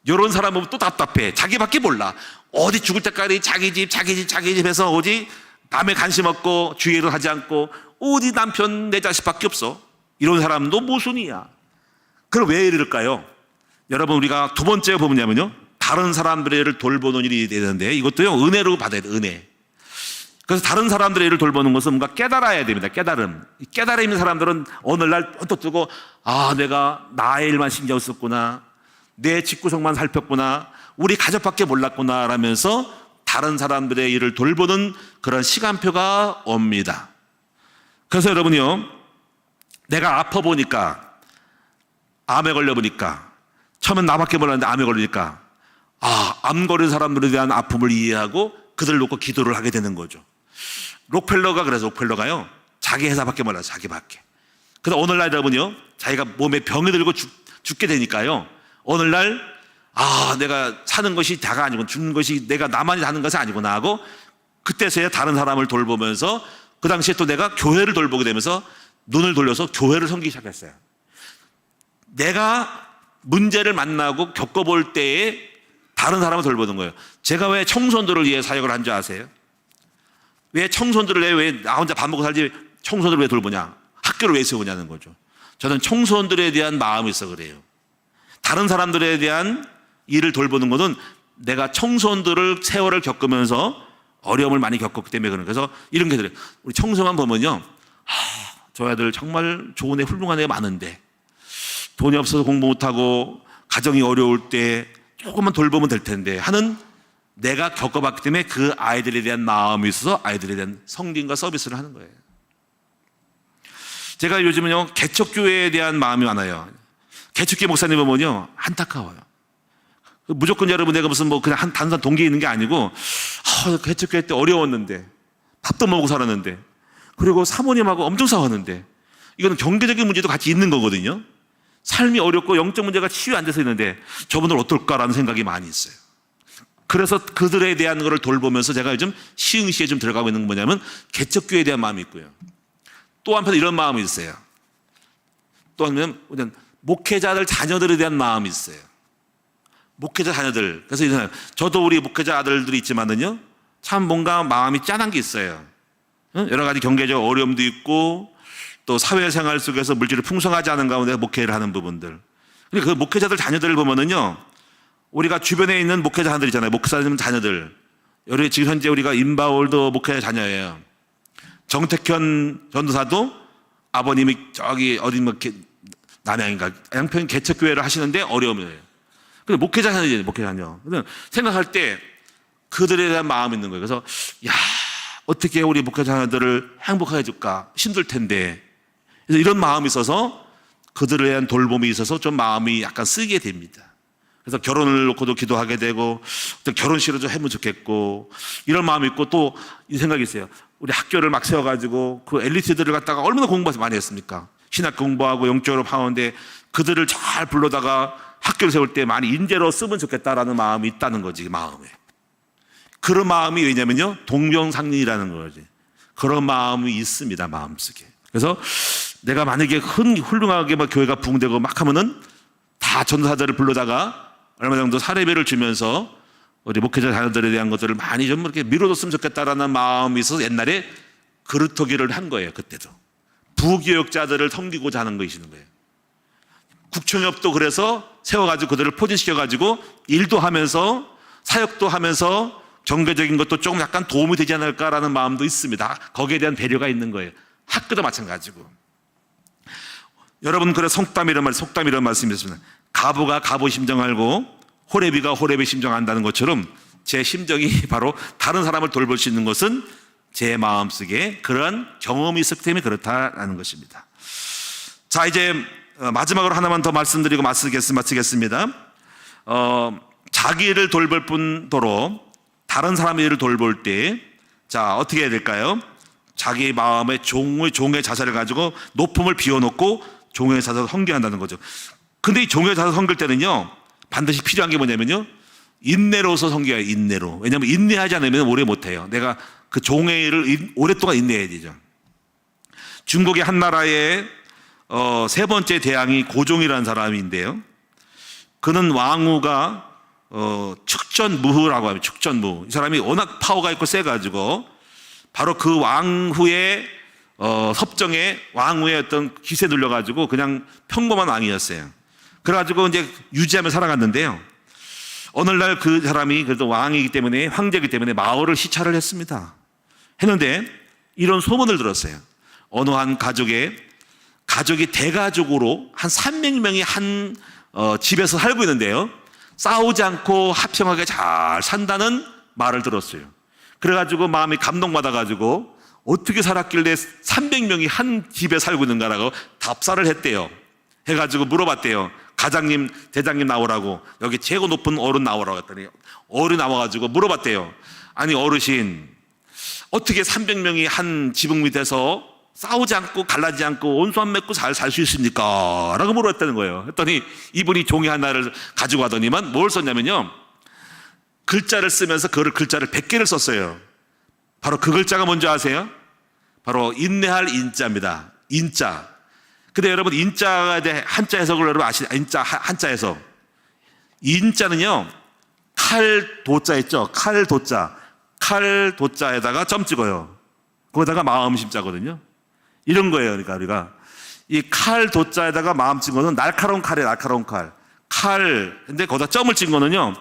A: 이런 사람 보면 또 답답해. 자기밖에 몰라. 어디 죽을 때까지 자기 집 해서 오지 남의 관심 없고 주의를 하지 않고 어디 남편 내 자식밖에 없어. 이런 사람도 모순이야. 그럼 왜 이럴까요? 여러분 우리가 두 번째 보면요, 다른 사람들의 일을 돌보는 일이 되는데 이것도요 은혜로 받아야 돼. 은혜. 그래서 다른 사람들의 일을 돌보는 것은 뭔가 깨달아야 됩니다. 깨달음. 깨달음 있는 사람들은 어느 날 번뜩 뜨고 내가 나의 일만 신경 썼구나, 내 집구석만 살폈구나, 우리 가족밖에 몰랐구나 라면서 다른 사람들의 일을 돌보는 그런 시간표가 옵니다. 그래서 여러분이요, 내가 아파 보니까, 암에 걸려 보니까, 처음엔 나밖에 몰랐는데 암에 걸리니까 암 걸린 사람들에 대한 아픔을 이해하고 그들을 놓고 기도를 하게 되는 거죠. 록펠러가요, 자기 회사밖에 몰라요. 자기밖에. 그래서 오늘날 여러분요, 자기가 몸에 병이 들고 죽게 되니까요, 오늘날 내가 사는 것이 다가 아니고 죽는 것이 내가 나만이 사는 것이 아니구나 하고 그때서야 다른 사람을 돌보면서 그 당시에 또 내가 교회를 돌보게 되면서 눈을 돌려서 교회를 섬기기 시작했어요. 내가 문제를 만나고 겪어볼 때에 다른 사람을 돌보는 거예요. 제가 왜 청소년들을 위해 사역을 한 줄 아세요? 왜 청소년들을 왜 나 혼자 밥 먹고 살지 청소년들을 왜 돌보냐? 학교를 왜 세우냐는 거죠. 저는 청소년들에 대한 마음이 있어 그래요. 다른 사람들에 대한 일을 돌보는 것은 내가 청소년들을 세월을 겪으면서 어려움을 많이 겪었기 때문에 그런. 그래서 이런 게 들어요. 우리 청소만 보면요, 저 애들 정말 좋은 애, 훌륭한 애가 많은데 돈이 없어서 공부 못하고 가정이 어려울 때 조금만 돌보면 될 텐데 하는, 내가 겪어봤기 때문에 그 아이들에 대한 마음이 있어서 아이들에 대한 성김과 서비스를 하는 거예요. 제가 요즘은요, 개척교회에 대한 마음이 많아요. 개척교회 목사님 보면요, 안타까워요. 무조건 여러분 내가 무슨 그냥 단순한 동기에 있는 게 아니고, 개척교회 때 어려웠는데, 밥도 먹고 살았는데, 그리고 사모님하고 엄청 싸웠는데, 이거는 경제적인 문제도 같이 있는 거거든요. 삶이 어렵고 영적 문제가 치유 안 돼서 있는데 저분들 어떨까라는 생각이 많이 있어요. 그래서 그들에 대한 것을 돌보면서 제가 요즘 시흥시에 좀 들어가고 있는 건 뭐냐면 개척교회에 대한 마음이 있고요. 또 한편 이런 마음이 있어요. 또 한편 목회자들 자녀들에 대한 마음이 있어요. 목회자 자녀들. 그래서 저도 우리 목회자 아들들이 있지만은요, 참 뭔가 마음이 짠한 게 있어요. 여러 가지 경제적 어려움도 있고 또 사회생활 속에서 물질이 풍성하지 않은 가운데 목회를 하는 부분들. 근데 그 목회자들 자녀들을 보면은요, 우리가 주변에 있는 목회자 자녀들 있잖아요. 목사님 자녀들. 지금 현재 우리가 인바올드 목회자 자녀예요. 정택현 전도사도 아버님이 저기 남양인가 양평 개척교회를 하시는데 어려움이에요. 근데 목회자 자녀예요, 목회자 자녀. 생각할 때 그들에 대한 마음이 있는 거예요. 그래서 어떻게 우리 목회자 자녀들을 행복하게 해줄까? 힘들 텐데. 그래서 이런 마음이 있어서 그들에 대한 돌봄이 있어서 좀 마음이 약간 쓰게 됩니다. 그래서 결혼을 놓고도 기도하게 되고 또 결혼식을 좀 해면 좋겠고 이런 마음이 있고 또 이 생각이 있어요. 우리 학교를 막 세워가지고 그 엘리트들을 갖다가 얼마나 공부 많이 했습니까? 신학 공부하고 영적으로 파는데 그들을 잘 불러다가 학교를 세울 때 많이 인재로 쓰면 좋겠다라는 마음이 있다는 거지, 마음에. 그런 마음이 왜냐면요, 동병상련이라는 거지. 그런 마음이 있습니다, 마음속에. 그래서 내가 만약에 훌륭하게 교회가 부흥되고 막 하면은 다 전도사들을 불러다가 얼마 정도 사례비를 주면서 우리 목회자 자녀들에 대한 것들을 많이 좀 이렇게 밀어줬으면 좋겠다라는 마음이 있어서 옛날에 그루터기를 한 거예요. 그때도 부교역자들을 섬기고자 하는 것이는 거예요. 국청협도 그래서 세워가지고 그들을 포진시켜가지고 일도 하면서 사역도 하면서 경제적인 것도 조금 약간 도움이 되지 않을까라는 마음도 있습니다. 거기에 대한 배려가 있는 거예요. 학교도 마찬가지고. 여러분, 그래 속담이란 말씀이 있습니다. 가부가 가부 심정 알고 호래비가 호래비 심정 안다는 것처럼 제 심정이 바로 다른 사람을 돌볼 수 있는 것은 제 마음속에 그런 경험이 있었기 때문에 그렇다라는 것입니다. 자, 이제 마지막으로 하나만 더 말씀드리고 마치겠습니다. 자기 일을 돌볼 뿐더러 다른 사람의 일을 돌볼 때, 자, 어떻게 해야 될까요? 자기 마음의 종의 자세를 가지고 높음을 비워놓고 종의 자세로 섬겨한다는 거죠. 근데 이 종의 자세로 섬길 때는요, 반드시 필요한 게 뭐냐면요, 인내로서 섬겨야 해요. 인내로. 왜냐하면 인내하지 않으면 오래 못해요. 내가 그 종의 일을 오랫동안 인내해야 되죠. 중국의 한 나라의 세 번째 대왕이 고종이라는 사람인데요, 그는 왕후가 축전무후라고 하면 축전무후. 이 사람이 워낙 파워가 있고 세가지고 바로 그 왕후의 섭정에 왕후의 어떤 기세 눌려가지고 그냥 평범한 왕이었어요. 그래가지고 이제 유지하며 살아갔는데요, 오늘날 그 사람이 그래도 왕이기 때문에, 황제이기 때문에 마을을 시찰을 했는데 이런 소문을 들었어요. 어느 한 가족이 대가족으로 한 300명이 한 집에서 살고 있는데요, 싸우지 않고 화평하게 잘 산다는 말을 들었어요. 그래가지고 마음이 감동받아가지고 어떻게 살았길래 300명이 한 집에 살고 있는가라고 답사를 했대요. 해가지고 물어봤대요. 가장님, 대장님 나오라고, 여기 최고 높은 어른 나오라고 했더니 어른이 나와가지고 물어봤대요. 아니 어르신, 어떻게 300명이 한 지붕 밑에서 싸우지 않고 갈라지지 않고 온수안 맺고 잘 살 수 있습니까? 라고 물어봤다는 거예요. 했더니 이분이 종이 하나를 가지고 가더니만 뭘 썼냐면요, 글자를 쓰면서 글자를 100개를 썼어요. 바로 그 글자가 뭔지 아세요? 바로 인내할 인자입니다. 인자. 근데 여러분, 인자에 대해 한자 해석을 여러분 아시나요? 인자, 한자 해석. 인자는요, 칼 도자 있죠? 칼 도자에다가 점 찍어요. 거기다가 마음 심자거든요. 이런 거예요. 그러니까 우리가 이 칼 도자에다가 마음 찍은 거는 날카로운 칼이에요. 날카로운 칼. 근데 거기다 점을 찍은 거는요,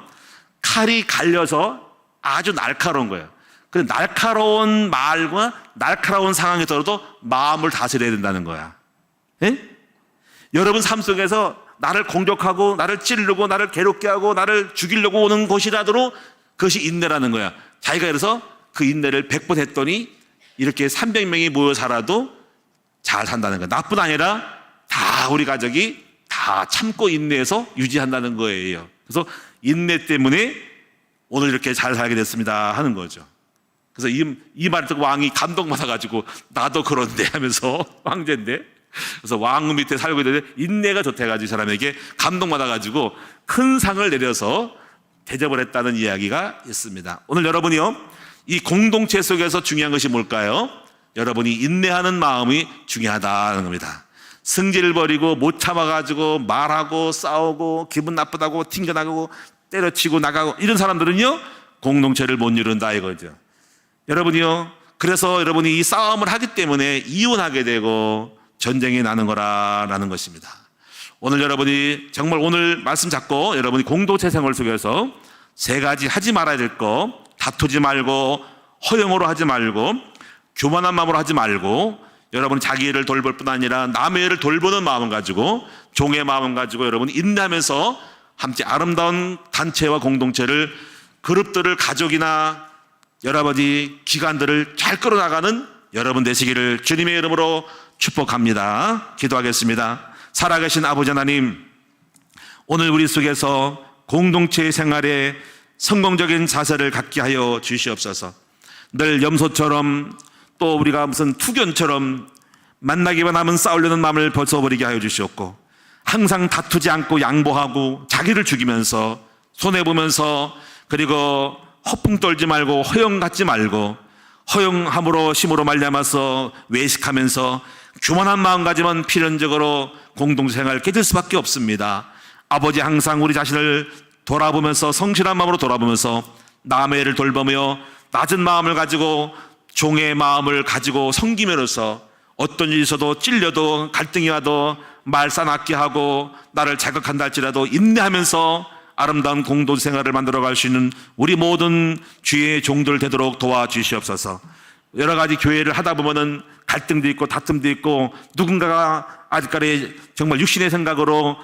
A: 칼이 갈려서 아주 날카로운 거예요. 근데 날카로운 말과 날카로운 상황에 들어도 마음을 다스려야 된다는 거야. 예? 여러분 삶 속에서 나를 공격하고 나를 찌르고 나를 괴롭게 하고 나를 죽이려고 오는 것이라도 그것이 인내라는 거야. 자기가 그래서 그 인내를 100번 했더니 이렇게 300명이 모여 살아도 잘 산다는 거야. 나뿐 아니라 다 우리 가족이 다 참고 인내해서 유지한다는 거예요. 그래서 인내 때문에 오늘 이렇게 잘 살게 됐습니다 하는 거죠. 그래서 이 말을 듣고 왕이 감동받아가지고 나도 그런데 하면서 황제인데, 그래서 왕 밑에 살고 있는데 인내가 좋대가지고 사람에게 감동받아가지고 큰 상을 내려서 대접을 했다는 이야기가 있습니다. 오늘 여러분이요, 이 공동체 속에서 중요한 것이 뭘까요? 여러분이 인내하는 마음이 중요하다는 겁니다. 승질을 버리고 못 참아가지고 말하고 싸우고 기분 나쁘다고 튕겨나가고 때려치고 나가고 이런 사람들은요, 공동체를 못 이룬다 이거죠. 여러분이요, 그래서 여러분이 이 싸움을 하기 때문에 이혼하게 되고 전쟁이 나는 거라는 것입니다. 오늘 여러분이 정말 오늘 말씀 잡고 여러분이 공동체 생활 속에서 세 가지 하지 말아야 될 거, 다투지 말고 허영으로 하지 말고 교만한 마음으로 하지 말고, 여러분이 자기 일을 돌볼 뿐 아니라 남의 일을 돌보는 마음을 가지고 종의 마음을 가지고 여러분이 인내하면서 함께 아름다운 단체와 공동체를, 그룹들을, 가족이나 여러 가지 기관들을 잘 끌어나가는 여러분 되시기를 주님의 이름으로 축복합니다. 기도하겠습니다. 살아계신 아버지 하나님, 오늘 우리 속에서 공동체 생활에 성공적인 자세를 갖게 하여 주시옵소서. 늘 염소처럼 또 우리가 무슨 투견처럼 만나기만 하면 싸우려는 마음을 벗어버리게 하여 주시옵고, 항상 다투지 않고 양보하고 자기를 죽이면서 손해보면서, 그리고 허풍 떨지 말고 허영 갖지 말고 허영함으로 심으로 말미암아서 외식하면서 교만한 마음 가지면 필연적으로 공동생활을 깨질 수밖에 없습니다. 아버지, 항상 우리 자신을 돌아보면서 성실한 마음으로 돌아보면서 남의 일을 돌보며 낮은 마음을 가지고 종의 마음을 가지고 섬김으로써 어떤 일이 있어도 찔려도 갈등이 와도 말 싸납게 하고 나를 자극한다 할지라도 인내하면서 아름다운 공동 생활을 만들어갈 수 있는 우리 모든 주의 종들 되도록 도와주시옵소서. 여러 가지 교회를 하다 보면은 갈등도 있고 다툼도 있고 누군가가 아직까지 정말 육신의 생각으로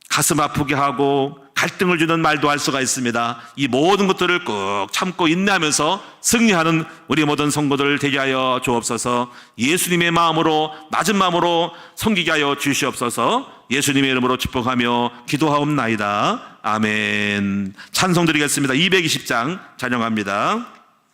A: 가슴 아프게 하고 갈등을 주는 말도 할 수가 있습니다. 이 모든 것들을 꾹 참고 인내하면서 승리하는 우리 모든 성도들 되게 하여 주옵소서. 예수님의 마음으로 낮은 마음으로 섬기게 하여 주시옵소서. 예수님의 이름으로 축복하며 기도하옵나이다. 아멘. 찬송 드리겠습니다. 220장 찬양합니다.